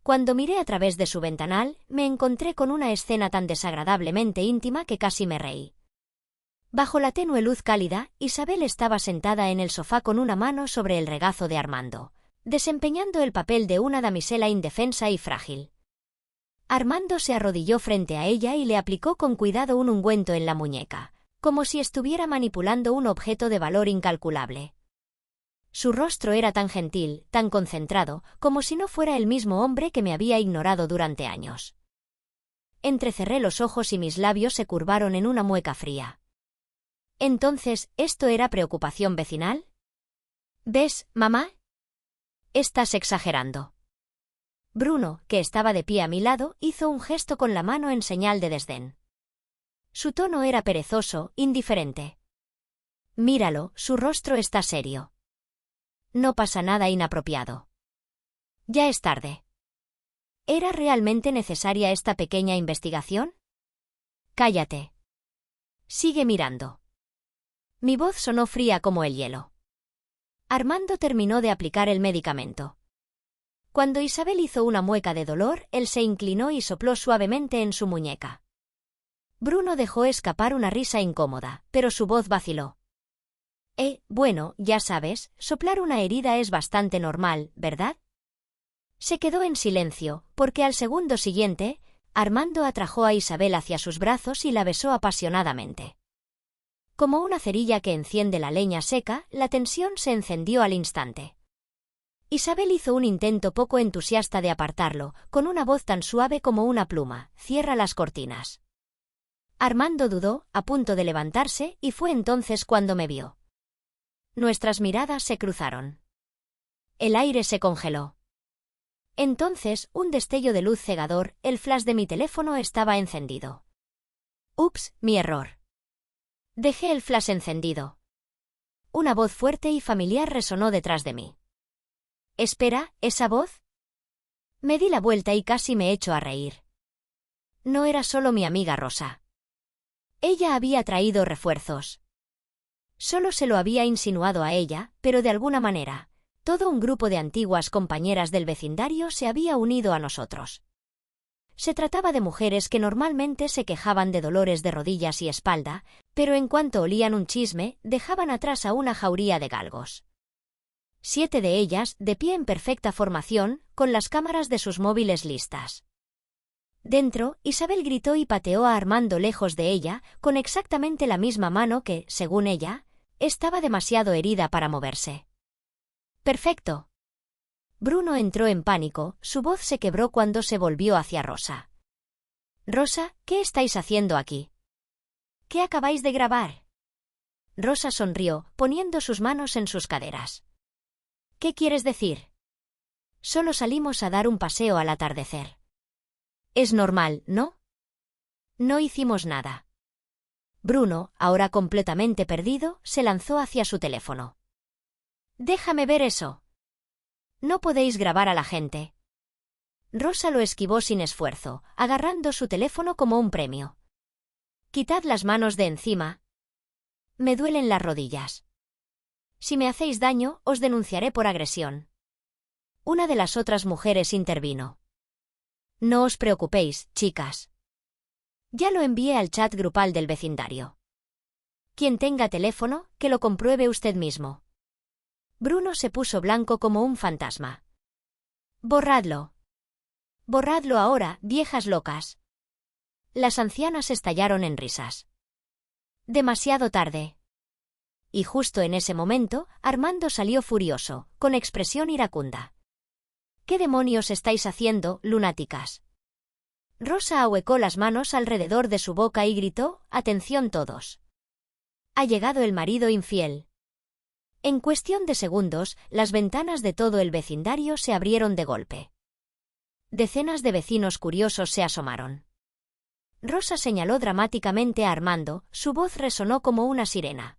Cuando miré a través de su ventanal, me encontré con una escena tan desagradablemente íntima que casi me reí. Bajo la tenue luz cálida, Isabel estaba sentada en el sofá con una mano sobre el regazo de Armando, desempeñando el papel de una damisela indefensa y frágil. Armando se arrodilló frente a ella y le aplicó con cuidado un ungüento en la muñeca, como si estuviera manipulando un objeto de valor incalculable. Su rostro era tan gentil, tan concentrado, como si no fuera el mismo hombre que me había ignorado durante años. Entrecerré los ojos y mis labios se curvaron en una mueca fría. Entonces, ¿esto era preocupación vecinal? ¿Ves, mamá? Estás exagerando. Bruno, que estaba de pie a mi lado, hizo un gesto con la mano en señal de desdén. Su tono era perezoso, indiferente. Míralo, su rostro está serio. No pasa nada inapropiado. Ya es tarde. ¿Era realmente necesaria esta pequeña investigación? Cállate. Sigue mirando. Mi voz sonó fría como el hielo. Armando terminó de aplicar el medicamento. Cuando Isabel hizo una mueca de dolor, él se inclinó y sopló suavemente en su muñeca. Bruno dejó escapar una risa incómoda, pero su voz vaciló. Bueno, ya sabes, soplar una herida es bastante normal, ¿verdad? Se quedó en silencio, porque al segundo siguiente, Armando atrajo a Isabel hacia sus brazos y la besó apasionadamente. Como una cerilla que enciende la leña seca, la tensión se encendió al instante. Isabel hizo un intento poco entusiasta de apartarlo, con una voz tan suave como una pluma: «Cierra las cortinas». Armando dudó, a punto de levantarse, y fue entonces cuando me vio. Nuestras miradas se cruzaron. El aire se congeló. Entonces, un destello de luz cegador, el flash de mi teléfono estaba encendido. Ups, mi error. Dejé el flash encendido. Una voz fuerte y familiar resonó detrás de mí. Espera, ¿esa voz? Me di la vuelta y casi me echo a reír. No era solo mi amiga Rosa. Ella había traído refuerzos. Solo se lo había insinuado a ella, pero de alguna manera, todo un grupo de antiguas compañeras del vecindario se había unido a nosotros. Se trataba de mujeres que normalmente se quejaban de dolores de rodillas y espalda, pero en cuanto olían un chisme, dejaban atrás a una jauría de galgos. 7 de ellas, de pie en perfecta formación, con las cámaras de sus móviles listas. Dentro, Isabel gritó y pateó a Armando lejos de ella, con exactamente la misma mano que, según ella, estaba demasiado herida para moverse. «Perfecto». Bruno entró en pánico, su voz se quebró cuando se volvió hacia Rosa. «Rosa, ¿qué estáis haciendo aquí? ¿Qué acabáis de grabar?» Rosa sonrió, poniendo sus manos en sus caderas. «¿Qué quieres decir?» «Solo salimos a dar un paseo al atardecer». «Es normal, ¿no?» «No hicimos nada». Bruno, ahora completamente perdido, se lanzó hacia su teléfono. «Déjame ver eso». «No podéis grabar a la gente». Rosa lo esquivó sin esfuerzo, agarrando su teléfono como un premio. «Quitad las manos de encima». «Me duelen las rodillas». «Si me hacéis daño, os denunciaré por agresión». Una de las otras mujeres intervino. «No os preocupéis, chicas. Ya lo envié al chat grupal del vecindario. Quien tenga teléfono, que lo compruebe usted mismo». Bruno se puso blanco como un fantasma. «Borradlo. Borradlo ahora, viejas locas». Las ancianas estallaron en risas. «Demasiado tarde». Y justo en ese momento, Armando salió furioso, con expresión iracunda. ¿Qué demonios estáis haciendo, lunáticas? Rosa ahuecó las manos alrededor de su boca y gritó: «¡Atención todos! Ha llegado el marido infiel». En cuestión de segundos, las ventanas de todo el vecindario se abrieron de golpe. Decenas de vecinos curiosos se asomaron. Rosa señaló dramáticamente a Armando, su voz resonó como una sirena.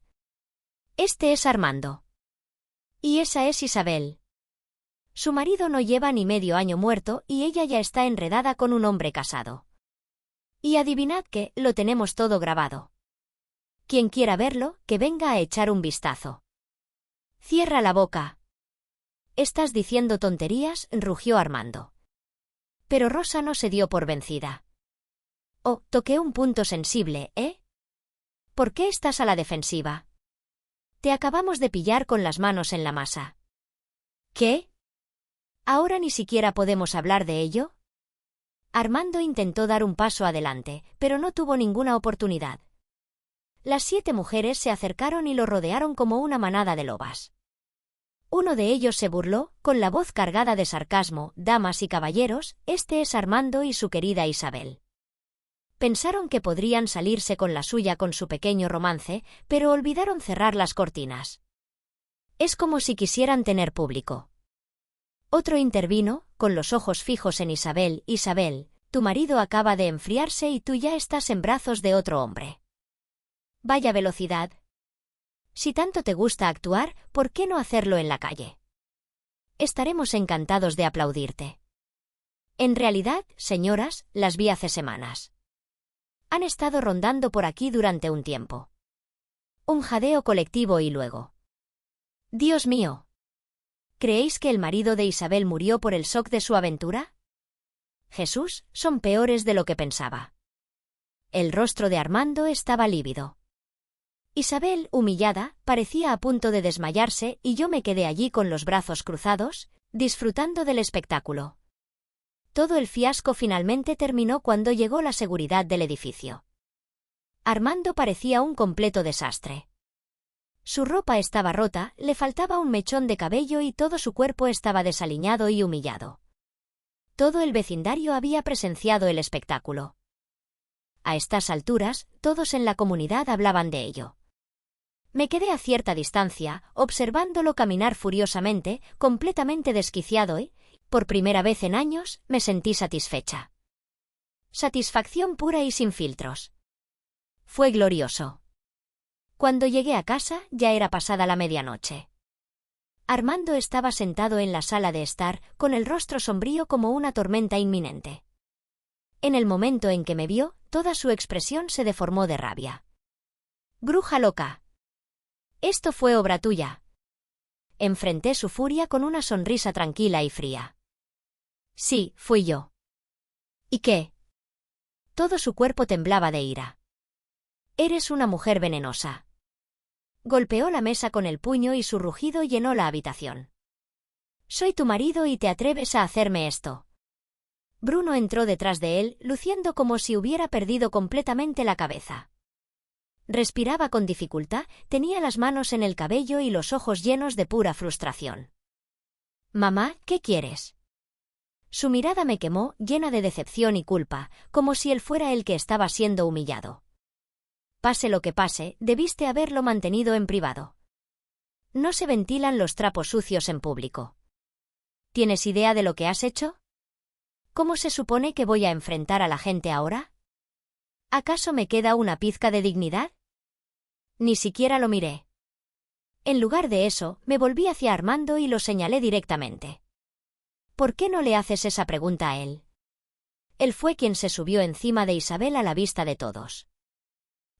«Este es Armando. Y esa es Isabel. Su marido no lleva ni medio año muerto y ella ya está enredada con un hombre casado. Y adivinad qué, lo tenemos todo grabado. Quien quiera verlo, que venga a echar un vistazo». «Cierra la boca». «¿Estás diciendo tonterías?», rugió Armando. Pero Rosa no se dio por vencida. «Oh, toqué un punto sensible, ¿eh? ¿Por qué estás a la defensiva? Te acabamos de pillar con las manos en la masa». «¿Qué? ¿Ahora ni siquiera podemos hablar de ello?». Armando intentó dar un paso adelante, pero no tuvo ninguna oportunidad. Las 7 mujeres se acercaron y lo rodearon como una manada de lobas. Uno de ellos se burló, con la voz cargada de sarcasmo: «Damas y caballeros, este es Armando y su querida Isabel». Pensaron que podrían salirse con la suya con su pequeño romance, pero olvidaron cerrar las cortinas. «Es como si quisieran tener público». Otro intervino, con los ojos fijos en Isabel: «Isabel, tu marido acaba de enfriarse y tú ya estás en brazos de otro hombre. Vaya velocidad. Si tanto te gusta actuar, ¿por qué no hacerlo en la calle? Estaremos encantados de aplaudirte». En realidad, señoras, las vi hace semanas. Han estado rondando por aquí durante un tiempo. Un jadeo colectivo y luego. «Dios mío. ¿Creéis que el marido de Isabel murió por el shock de su aventura? Jesús, son peores de lo que pensaba». El rostro de Armando estaba lívido. Isabel, humillada, parecía a punto de desmayarse y yo me quedé allí con los brazos cruzados, disfrutando del espectáculo. Todo el fiasco finalmente terminó cuando llegó la seguridad del edificio. Armando parecía un completo desastre. Su ropa estaba rota, le faltaba un mechón de cabello y todo su cuerpo estaba desaliñado y humillado. Todo el vecindario había presenciado el espectáculo. A estas alturas, todos en la comunidad hablaban de ello. Me quedé a cierta distancia, observándolo caminar furiosamente, completamente desquiciado y, por primera vez en años, me sentí satisfecha. Satisfacción pura y sin filtros. Fue glorioso. Cuando llegué a casa, ya era pasada la medianoche. Armando estaba sentado en la sala de estar, con el rostro sombrío como una tormenta inminente. En el momento en que me vio, toda su expresión se deformó de rabia. «Bruja loca. Esto fue obra tuya». Enfrenté su furia con una sonrisa tranquila y fría. «Sí, fui yo». «¿Y qué?». Todo su cuerpo temblaba de ira. «Eres una mujer venenosa». Golpeó la mesa con el puño y su rugido llenó la habitación. «Soy tu marido y te atreves a hacerme esto». Bruno entró detrás de él, luciendo como si hubiera perdido completamente la cabeza. Respiraba con dificultad, tenía las manos en el cabello y los ojos llenos de pura frustración. «Mamá, ¿qué quieres?». Su mirada me quemó, llena de decepción y culpa, como si él fuera el que estaba siendo humillado. «Pase lo que pase, debiste haberlo mantenido en privado. No se ventilan los trapos sucios en público. ¿Tienes idea de lo que has hecho? ¿Cómo se supone que voy a enfrentar a la gente ahora? ¿Acaso me queda una pizca de dignidad?». Ni siquiera lo miré. En lugar de eso, me volví hacia Armando y lo señalé directamente. «¿Por qué no le haces esa pregunta a él?». Él fue quien se subió encima de Isabel a la vista de todos.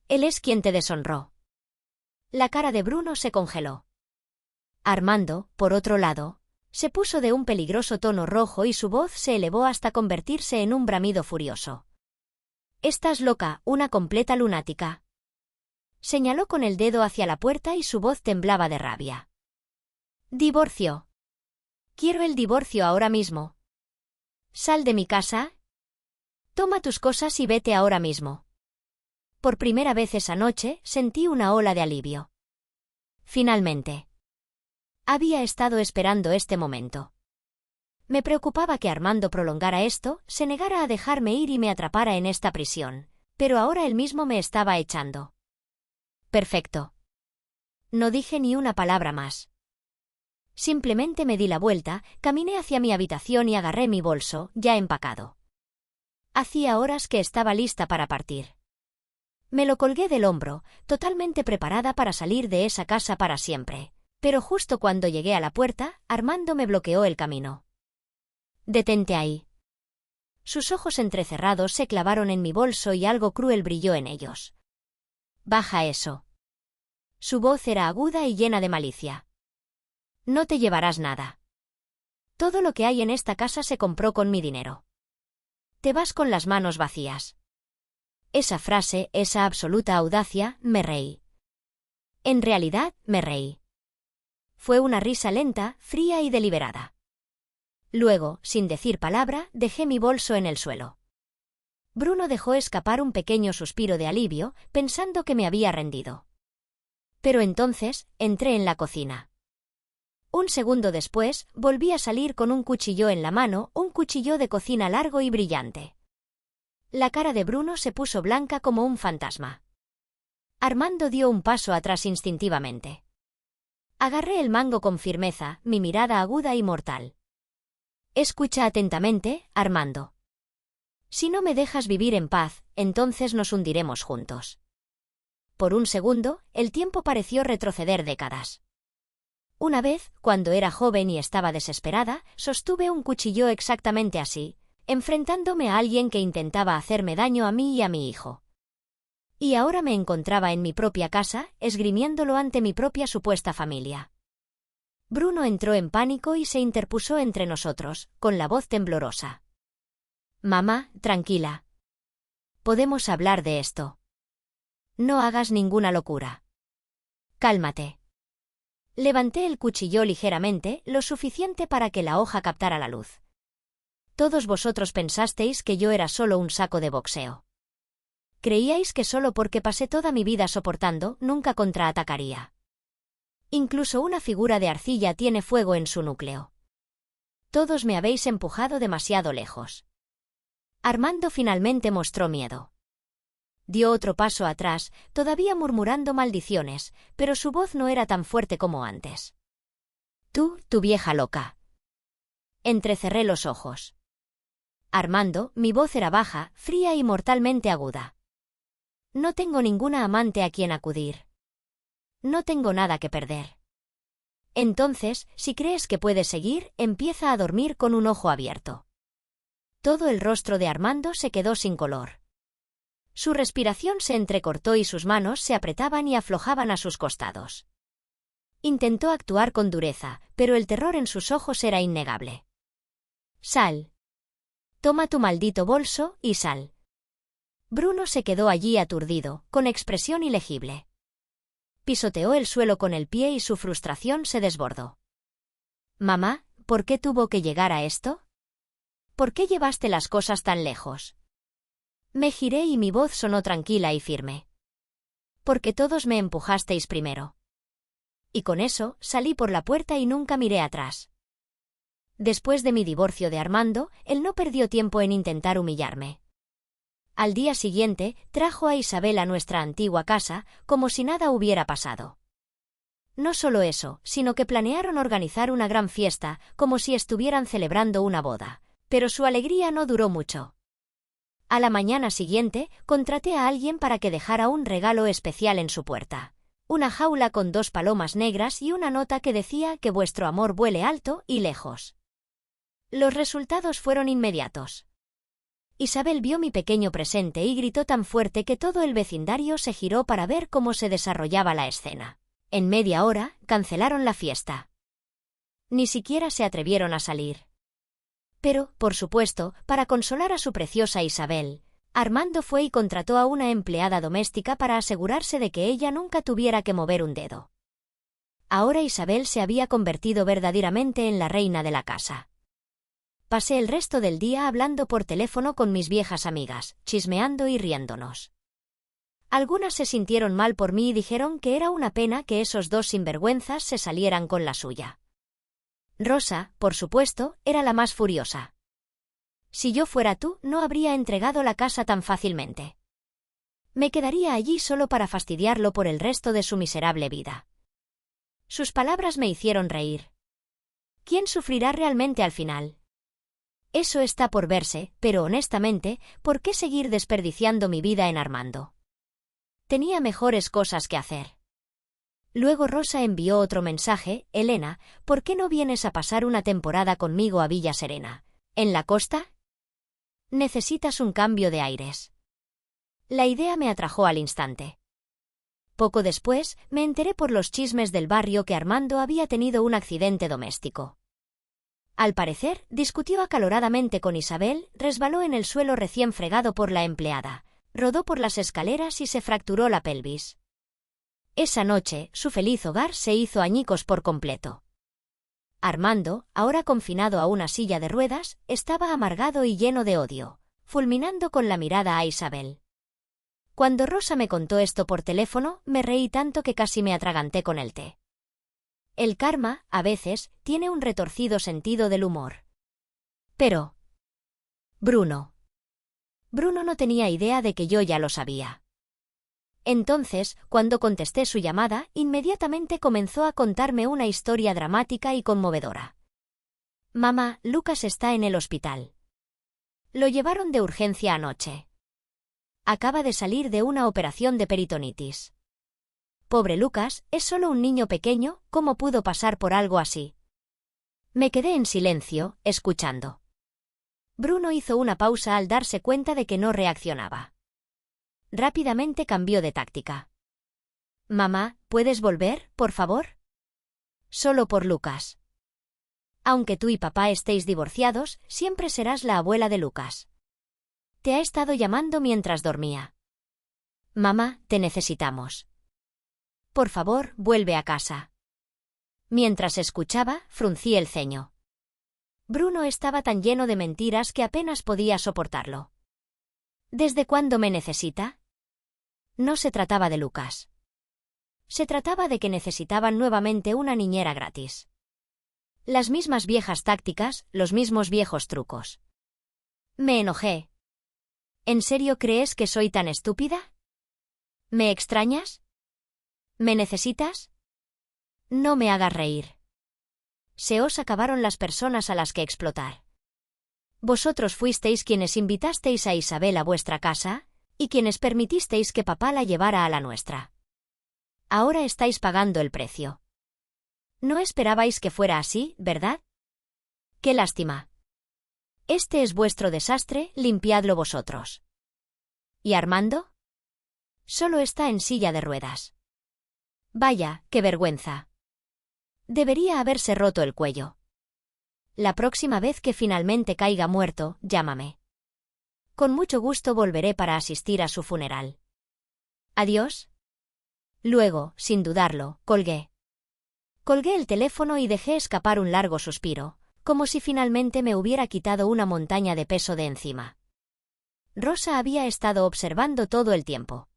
Él es quien te deshonró. La cara de Bruno se congeló. Armando, por otro lado, se puso de un peligroso tono rojo y su voz se elevó hasta convertirse en un bramido furioso. «Estás loca, una completa lunática». Señaló con el dedo hacia la puerta y su voz temblaba de rabia. «Divorcio. Quiero el divorcio ahora mismo. Sal de mi casa. Toma tus cosas y vete ahora mismo». Por primera vez esa noche, sentí una ola de alivio. Finalmente. Había estado esperando este momento. Me preocupaba que Armando prolongara esto, se negara a dejarme ir y me atrapara en esta prisión, pero ahora él mismo me estaba echando. Perfecto. No dije ni una palabra más. Simplemente me di la vuelta, caminé hacia mi habitación y agarré mi bolso, ya empacado. Hacía horas que estaba lista para partir. Me lo colgué del hombro, totalmente preparada para salir de esa casa para siempre, pero justo cuando llegué a la puerta, Armando me bloqueó el camino. «Detente ahí». Sus ojos entrecerrados se clavaron en mi bolso y algo cruel brilló en ellos. «Baja eso». Su voz era aguda y llena de malicia. «No te llevarás nada. Todo lo que hay en esta casa se compró con mi dinero. Te vas con las manos vacías». Esa frase, esa absoluta audacia, me reí. En realidad, me reí. Fue una risa lenta, fría y deliberada. Luego, sin decir palabra, dejé mi bolso en el suelo. Bruno dejó escapar un pequeño suspiro de alivio, pensando que me había rendido. Pero entonces, entré en la cocina. Un segundo después, volví a salir con un cuchillo en la mano, un cuchillo de cocina largo y brillante. La cara de Bruno se puso blanca como un fantasma. Armando dio un paso atrás instintivamente. Agarré el mango con firmeza, mi mirada aguda y mortal. «Escucha atentamente, Armando. Si no me dejas vivir en paz, entonces nos hundiremos juntos». Por un segundo, el tiempo pareció retroceder décadas. Una vez, cuando era joven y estaba desesperada, sostuve un cuchillo exactamente así, enfrentándome a alguien que intentaba hacerme daño a mí y a mi hijo. Y ahora me encontraba en mi propia casa, esgrimiéndolo ante mi propia supuesta familia. Bruno entró en pánico y se interpuso entre nosotros, con la voz temblorosa. «Mamá, tranquila. Podemos hablar de esto. No hagas ninguna locura. Cálmate». Levanté el cuchillo ligeramente, lo suficiente para que la hoja captara la luz. Todos vosotros pensasteis que yo era solo un saco de boxeo. Creíais que solo porque pasé toda mi vida soportando, nunca contraatacaría. Incluso una figura de arcilla tiene fuego en su núcleo. Todos me habéis empujado demasiado lejos. Armando finalmente mostró miedo. Dio otro paso atrás, todavía murmurando maldiciones, pero su voz no era tan fuerte como antes. «Tú, tu vieja loca». Entrecerré los ojos. «Armando», mi voz era baja, fría y mortalmente aguda. «No tengo ninguna amante a quien acudir. No tengo nada que perder. Entonces, si crees que puedes seguir, empieza a dormir con un ojo abierto». Todo el rostro de Armando se quedó sin color. Su respiración se entrecortó y sus manos se apretaban y aflojaban a sus costados. Intentó actuar con dureza, pero el terror en sus ojos era innegable. «Sal. Toma tu maldito bolso y sal». Bruno se quedó allí aturdido, con expresión ilegible. Pisoteó el suelo con el pie y su frustración se desbordó. «Mamá, ¿por qué tuvo que llegar a esto? ¿Por qué llevaste las cosas tan lejos?» Me giré y mi voz sonó tranquila y firme. «Porque todos me empujasteis primero». Y con eso, salí por la puerta y nunca miré atrás. Después de mi divorcio de Armando, él no perdió tiempo en intentar humillarme. Al día siguiente, trajo a Isabel a nuestra antigua casa, como si nada hubiera pasado. No solo eso, sino que planearon organizar una gran fiesta, como si estuvieran celebrando una boda. Pero su alegría no duró mucho. A la mañana siguiente, contraté a alguien para que dejara un regalo especial en su puerta. Una jaula con 2 palomas negras y una nota que decía que vuestro amor vuele alto y lejos. Los resultados fueron inmediatos. Isabel vio mi pequeño presente y gritó tan fuerte que todo el vecindario se giró para ver cómo se desarrollaba la escena. En media hora, cancelaron la fiesta. Ni siquiera se atrevieron a salir. Pero, por supuesto, para consolar a su preciosa Isabel, Armando fue y contrató a una empleada doméstica para asegurarse de que ella nunca tuviera que mover un dedo. Ahora Isabel se había convertido verdaderamente en la reina de la casa. Pasé el resto del día hablando por teléfono con mis viejas amigas, chismeando y riéndonos. Algunas se sintieron mal por mí y dijeron que era una pena que esos dos sinvergüenzas se salieran con la suya. Rosa, por supuesto, era la más furiosa. Si yo fuera tú, no habría entregado la casa tan fácilmente. Me quedaría allí solo para fastidiarlo por el resto de su miserable vida. Sus palabras me hicieron reír. ¿Quién sufrirá realmente al final? Eso está por verse, pero honestamente, ¿por qué seguir desperdiciando mi vida en Armando? Tenía mejores cosas que hacer. Luego Rosa envió otro mensaje: Elena, ¿por qué no vienes a pasar una temporada conmigo a Villa Serena? ¿En la costa? Necesitas un cambio de aires. La idea me atrajo al instante. Poco después, me enteré por los chismes del barrio que Armando había tenido un accidente doméstico. Al parecer, discutió acaloradamente con Isabel, resbaló en el suelo recién fregado por la empleada, rodó por las escaleras y se fracturó la pelvis. Esa noche, su feliz hogar se hizo añicos por completo. Armando, ahora confinado a una silla de ruedas, estaba amargado y lleno de odio, fulminando con la mirada a Isabel. Cuando Rosa me contó esto por teléfono, me reí tanto que casi me atraganté con el té. El karma, a veces, tiene un retorcido sentido del humor. Pero Bruno no tenía idea de que yo ya lo sabía. Entonces, cuando contesté su llamada, inmediatamente comenzó a contarme una historia dramática y conmovedora. Mamá, Lucas está en el hospital. Lo llevaron de urgencia anoche. Acaba de salir de una operación de peritonitis. Pobre Lucas, es solo un niño pequeño, ¿cómo pudo pasar por algo así? Me quedé en silencio, escuchando. Bruno hizo una pausa al darse cuenta de que no reaccionaba. Rápidamente cambió de táctica. Mamá, ¿puedes volver, por favor? Solo por Lucas. Aunque tú y papá estéis divorciados, siempre serás la abuela de Lucas. Te ha estado llamando mientras dormía. Mamá, te necesitamos. Por favor, vuelve a casa. Mientras escuchaba, fruncí el ceño. Bruno estaba tan lleno de mentiras que apenas podía soportarlo. ¿Desde cuándo me necesita? No se trataba de Lucas. Se trataba de que necesitaban nuevamente una niñera gratis. Las mismas viejas tácticas, los mismos viejos trucos. Me enojé. ¿En serio crees que soy tan estúpida? ¿Me extrañas? ¿Me necesitas? No me hagas reír. Se os acabaron las personas a las que explotar. Vosotros fuisteis quienes invitasteis a Isabel a vuestra casa, y quienes permitisteis que papá la llevara a la nuestra. Ahora estáis pagando el precio. No esperabais que fuera así, ¿verdad? ¡Qué lástima! Este es vuestro desastre, limpiadlo vosotros. ¿Y Armando? Solo está en silla de ruedas. Vaya, qué vergüenza. Debería haberse roto el cuello. La próxima vez que finalmente caiga muerto, llámame. Con mucho gusto volveré para asistir a su funeral. Adiós. Luego, sin dudarlo, colgué. Colgué el teléfono y dejé escapar un largo suspiro, como si finalmente me hubiera quitado una montaña de peso de encima. Rosa había estado observando todo el tiempo.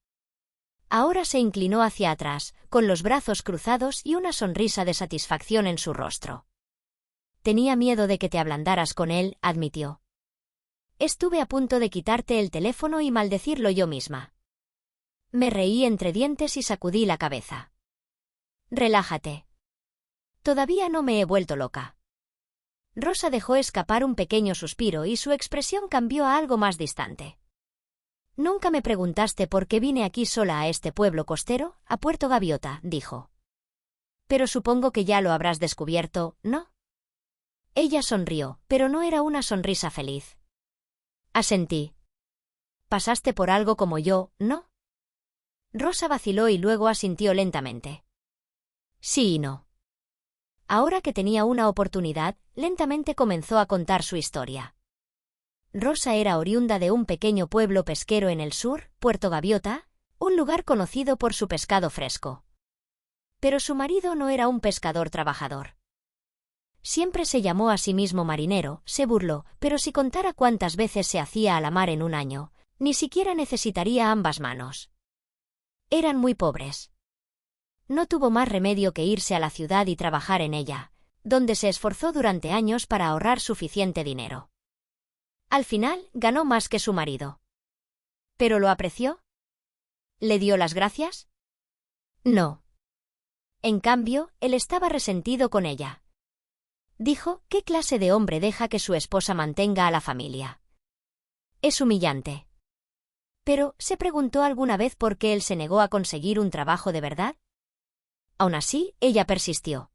Ahora se inclinó hacia atrás, con los brazos cruzados y una sonrisa de satisfacción en su rostro. Tenía miedo de que te ablandaras con él, admitió. Estuve a punto de quitarte el teléfono y maldecirlo yo misma. Me reí entre dientes y sacudí la cabeza. Relájate. Todavía no me he vuelto loca. Rosa dejó escapar un pequeño suspiro y su expresión cambió a algo más distante. Nunca me preguntaste por qué vine aquí sola a este pueblo costero, a Puerto Gaviota, dijo. Pero supongo que ya lo habrás descubierto, ¿no? Ella sonrió, pero no era una sonrisa feliz. Asentí. Pasaste por algo como yo, ¿no? Rosa vaciló y luego asintió lentamente. Sí y no. Ahora que tenía una oportunidad, lentamente comenzó a contar su historia. Rosa era oriunda de un pequeño pueblo pesquero en el sur, Puerto Gaviota, un lugar conocido por su pescado fresco. Pero su marido no era un pescador trabajador. Siempre se llamó a sí mismo marinero, se burló, pero si contara cuántas veces se hacía a la mar en un año, ni siquiera necesitaría ambas manos. Eran muy pobres. No tuvo más remedio que irse a la ciudad y trabajar en ella, donde se esforzó durante años para ahorrar suficiente dinero. Al final, ganó más que su marido. ¿Pero lo apreció? ¿Le dio las gracias? No. En cambio, él estaba resentido con ella. Dijo, ¿qué clase de hombre deja que su esposa mantenga a la familia? Es humillante. Pero, ¿se preguntó alguna vez por qué él se negó a conseguir un trabajo de verdad? Aún así, ella persistió.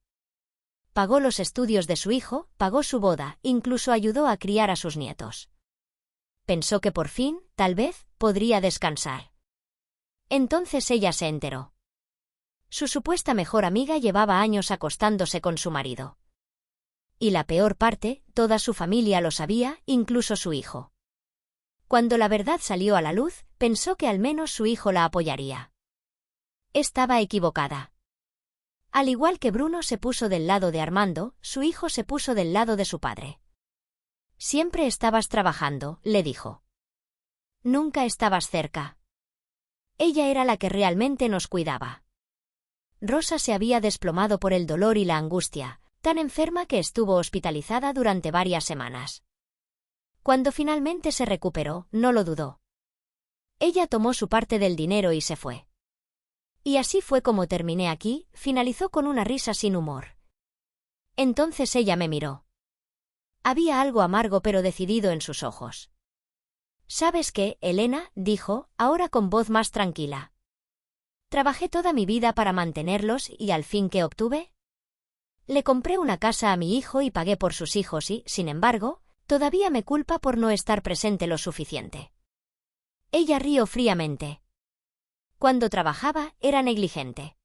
Pagó los estudios de su hijo, pagó su boda, incluso ayudó a criar a sus nietos. Pensó que por fin, tal vez, podría descansar. Entonces ella se enteró. Su supuesta mejor amiga llevaba años acostándose con su marido. Y la peor parte, toda su familia lo sabía, incluso su hijo. Cuando la verdad salió a la luz, pensó que al menos su hijo la apoyaría. Estaba equivocada. Al igual que Bruno se puso del lado de Armando, su hijo se puso del lado de su padre. Siempre estabas trabajando, le dijo. Nunca estabas cerca. Ella era la que realmente nos cuidaba. Rosa se había desplomado por el dolor y la angustia, tan enferma que estuvo hospitalizada durante varias semanas. Cuando finalmente se recuperó, no lo dudó. Ella tomó su parte del dinero y se fue. Y así fue como terminé aquí, finalizó con una risa sin humor. Entonces ella me miró. Había algo amargo pero decidido en sus ojos. ¿Sabes qué, Elena?, dijo, ahora con voz más tranquila. Trabajé toda mi vida para mantenerlos y al fin, ¿qué obtuve? Le compré una casa a mi hijo y pagué por sus hijos y, sin embargo, todavía me culpa por no estar presente lo suficiente. Ella rió fríamente. Cuando trabajaba, era negligente.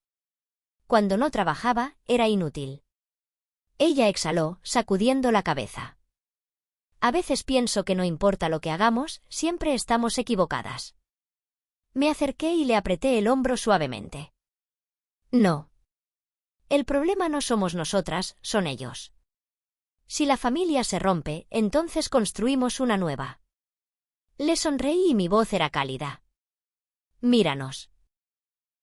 Cuando no trabajaba, era inútil. Ella exhaló, sacudiendo la cabeza. A veces pienso que no importa lo que hagamos, siempre estamos equivocadas. Me acerqué y le apreté el hombro suavemente. No. El problema no somos nosotras, son ellos. Si la familia se rompe, entonces construimos una nueva. Le sonreí y mi voz era cálida. Míranos.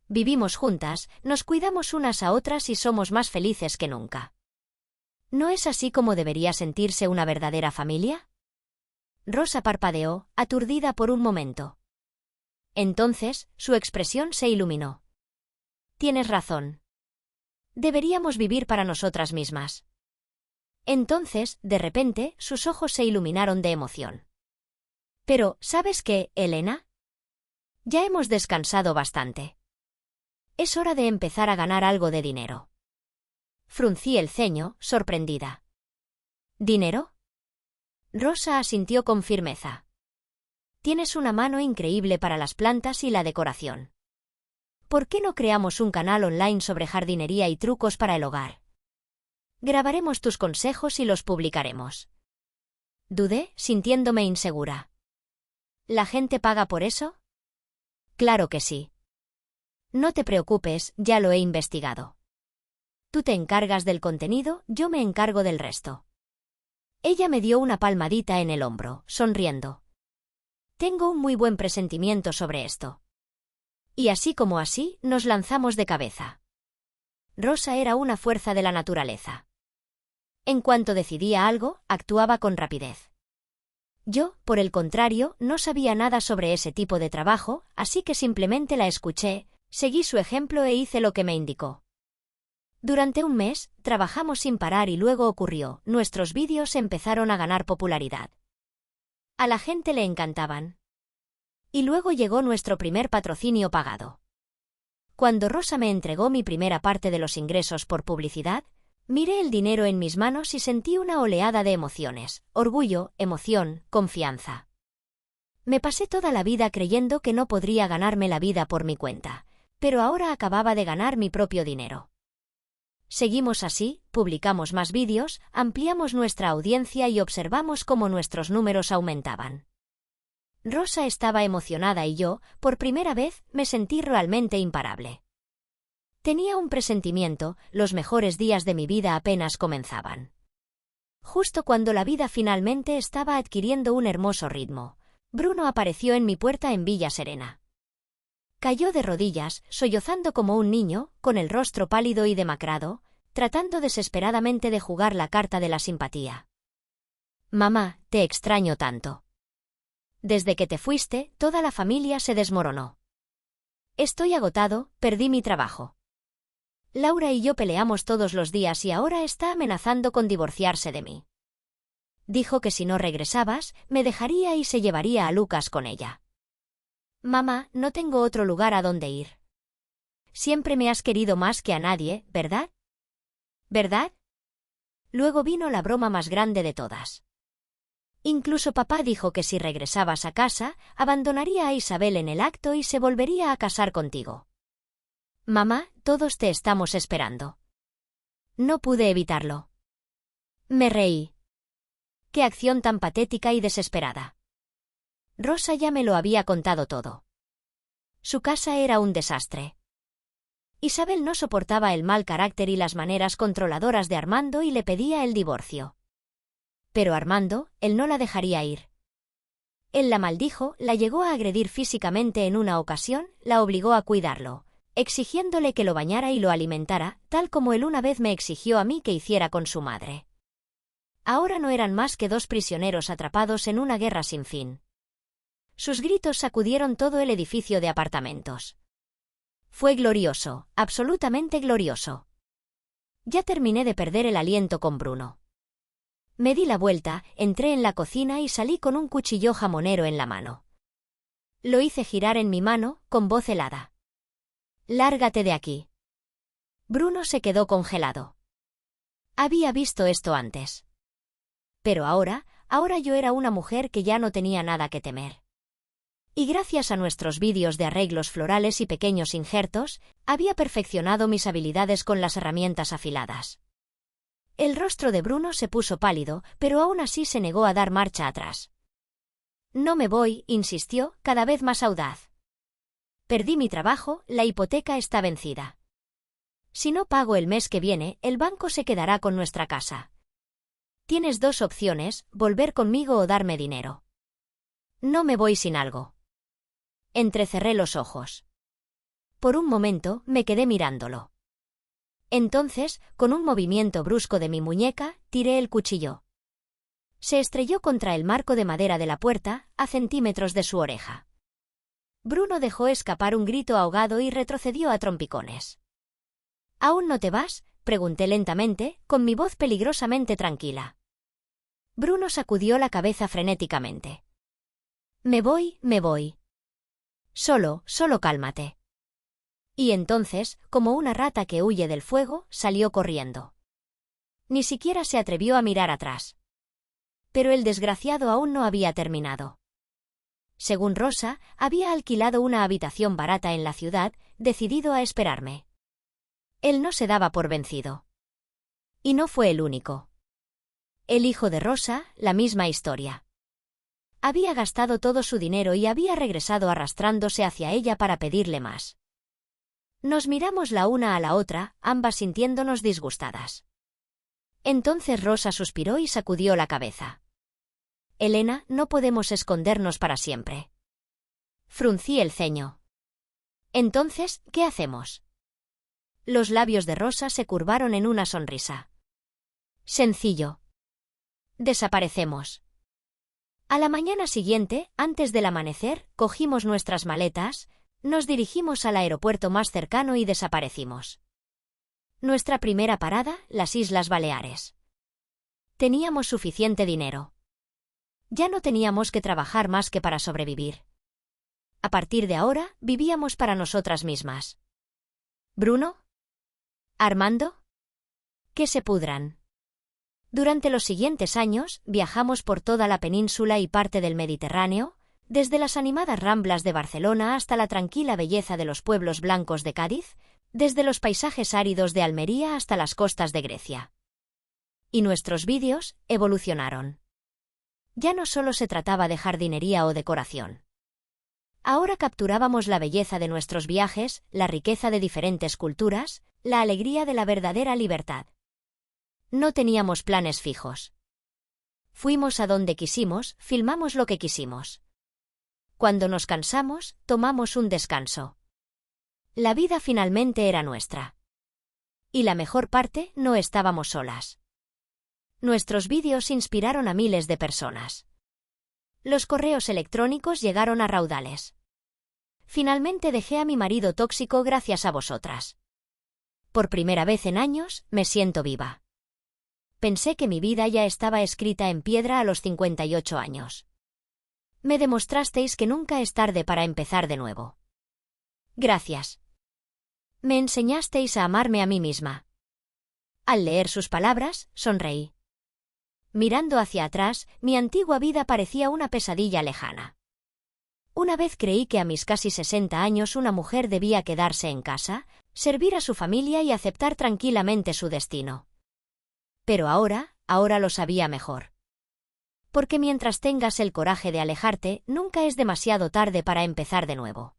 Vivimos juntas, nos cuidamos unas a otras y somos más felices que nunca. ¿No es así como debería sentirse una verdadera familia? Rosa parpadeó, aturdida por un momento. Entonces, su expresión se iluminó. Tienes razón. Deberíamos vivir para nosotras mismas. Entonces, de repente, sus ojos se iluminaron de emoción. Pero, ¿sabes qué, Elena? Ya hemos descansado bastante. Es hora de empezar a ganar algo de dinero. Fruncí el ceño, sorprendida. ¿Dinero? Rosa asintió con firmeza. Tienes una mano increíble para las plantas y la decoración. ¿Por qué no creamos un canal online sobre jardinería y trucos para el hogar? Grabaremos tus consejos y los publicaremos. Dudé, sintiéndome insegura. ¿La gente paga por eso? Claro que sí. No te preocupes, ya lo he investigado. Tú te encargas del contenido, yo me encargo del resto. Ella me dio una palmadita en el hombro, sonriendo. Tengo un muy buen presentimiento sobre esto. Y así como así, nos lanzamos de cabeza. Rosa era una fuerza de la naturaleza. En cuanto decidía algo, actuaba con rapidez. Yo, por el contrario, no sabía nada sobre ese tipo de trabajo, así que simplemente la escuché, seguí su ejemplo e hice lo que me indicó. Durante un mes, trabajamos sin parar y luego ocurrió, nuestros vídeos empezaron a ganar popularidad. A la gente le encantaban. Y luego llegó nuestro primer patrocinio pagado. Cuando Rosa me entregó mi primera parte de los ingresos por publicidad, miré el dinero en mis manos y sentí una oleada de emociones, orgullo, emoción, confianza. Me pasé toda la vida creyendo que no podría ganarme la vida por mi cuenta, pero ahora acababa de ganar mi propio dinero. Seguimos así, publicamos más vídeos, ampliamos nuestra audiencia y observamos cómo nuestros números aumentaban. Rosa estaba emocionada y yo, por primera vez, me sentí realmente imparable. Tenía un presentimiento, los mejores días de mi vida apenas comenzaban. Justo cuando la vida finalmente estaba adquiriendo un hermoso ritmo, Bruno apareció en mi puerta en Villa Serena. Cayó de rodillas, sollozando como un niño, con el rostro pálido y demacrado, tratando desesperadamente de jugar la carta de la simpatía. «Mamá, te extraño tanto. Desde que te fuiste, toda la familia se desmoronó. Estoy agotado, perdí mi trabajo. Laura y yo peleamos todos los días y ahora está amenazando con divorciarse de mí. Dijo que si no regresabas, me dejaría y se llevaría a Lucas con ella. Mamá, no tengo otro lugar a donde ir. Siempre me has querido más que a nadie, ¿verdad? ¿Verdad?» Luego vino la broma más grande de todas. Incluso papá dijo que si regresabas a casa, abandonaría a Isabel en el acto y se volvería a casar contigo. Mamá, todos te estamos esperando. No pude evitarlo. Me reí. Qué acción tan patética y desesperada. Rosa ya me lo había contado todo. Su casa era un desastre. Isabel no soportaba el mal carácter y las maneras controladoras de Armando y le pedía el divorcio. Pero Armando, él no la dejaría ir. Él la maldijo, la llegó a agredir físicamente en una ocasión, la obligó a cuidarlo, exigiéndole que lo bañara y lo alimentara, tal como él una vez me exigió a mí que hiciera con su madre. Ahora no eran más que dos prisioneros atrapados en una guerra sin fin. Sus gritos sacudieron todo el edificio de apartamentos. Fue glorioso, absolutamente glorioso. Ya terminé de perder el aliento con Bruno. Me di la vuelta, entré en la cocina y salí con un cuchillo jamonero en la mano. Lo hice girar en mi mano, con voz helada. «Lárgate de aquí». Bruno se quedó congelado. Había visto esto antes. Pero ahora yo era una mujer que ya no tenía nada que temer. Y gracias a nuestros vídeos de arreglos florales y pequeños injertos, había perfeccionado mis habilidades con las herramientas afiladas. El rostro de Bruno se puso pálido, pero aún así se negó a dar marcha atrás. «No me voy», insistió, cada vez más audaz. «Perdí mi trabajo, la hipoteca está vencida. Si no pago el mes que viene, el banco se quedará con nuestra casa. Tienes dos opciones, volver conmigo o darme dinero. No me voy sin algo». Entrecerré los ojos. Por un momento, me quedé mirándolo. Entonces, con un movimiento brusco de mi muñeca, tiré el cuchillo. Se estrelló contra el marco de madera de la puerta, a centímetros de su oreja. Bruno dejó escapar un grito ahogado y retrocedió a trompicones. «¿Aún no te vas?», pregunté lentamente, con mi voz peligrosamente tranquila. Bruno sacudió la cabeza frenéticamente. «Me voy, me voy. Solo cálmate». Y entonces, como una rata que huye del fuego, salió corriendo. Ni siquiera se atrevió a mirar atrás. Pero el desgraciado aún no había terminado. Según Rosa, había alquilado una habitación barata en la ciudad, decidido a esperarme. Él no se daba por vencido. Y no fue el único. El hijo de Rosa, la misma historia. Había gastado todo su dinero y había regresado arrastrándose hacia ella para pedirle más. Nos miramos la una a la otra, ambas sintiéndonos disgustadas. Entonces Rosa suspiró y sacudió la cabeza. «Elena, no podemos escondernos para siempre». Fruncí el ceño. «Entonces, ¿qué hacemos?». Los labios de Rosa se curvaron en una sonrisa. «Sencillo. Desaparecemos». A la mañana siguiente, antes del amanecer, cogimos nuestras maletas, nos dirigimos al aeropuerto más cercano y desaparecimos. Nuestra primera parada, las Islas Baleares. Teníamos suficiente dinero. Ya no teníamos que trabajar más que para sobrevivir. A partir de ahora, vivíamos para nosotras mismas. ¿Bruno? ¿Armando? Que se pudran. Durante los siguientes años, viajamos por toda la península y parte del Mediterráneo, desde las animadas ramblas de Barcelona hasta la tranquila belleza de los pueblos blancos de Cádiz, desde los paisajes áridos de Almería hasta las costas de Grecia. Y nuestros vídeos evolucionaron. Ya no solo se trataba de jardinería o decoración. Ahora capturábamos la belleza de nuestros viajes, la riqueza de diferentes culturas, la alegría de la verdadera libertad. No teníamos planes fijos. Fuimos a donde quisimos, filmamos lo que quisimos. Cuando nos cansamos, tomamos un descanso. La vida finalmente era nuestra. Y la mejor parte, no estábamos solas. Nuestros vídeos inspiraron a miles de personas. Los correos electrónicos llegaron a raudales. Finalmente dejé a mi marido tóxico gracias a vosotras. Por primera vez en años, me siento viva. Pensé que mi vida ya estaba escrita en piedra a los 58 años. Me demostrasteis que nunca es tarde para empezar de nuevo. Gracias. Me enseñasteis a amarme a mí misma. Al leer sus palabras, sonreí. Mirando hacia atrás, mi antigua vida parecía una pesadilla lejana. Una vez creí que a mis casi 60 años una mujer debía quedarse en casa, servir a su familia y aceptar tranquilamente su destino. Pero ahora lo sabía mejor. Porque mientras tengas el coraje de alejarte, nunca es demasiado tarde para empezar de nuevo.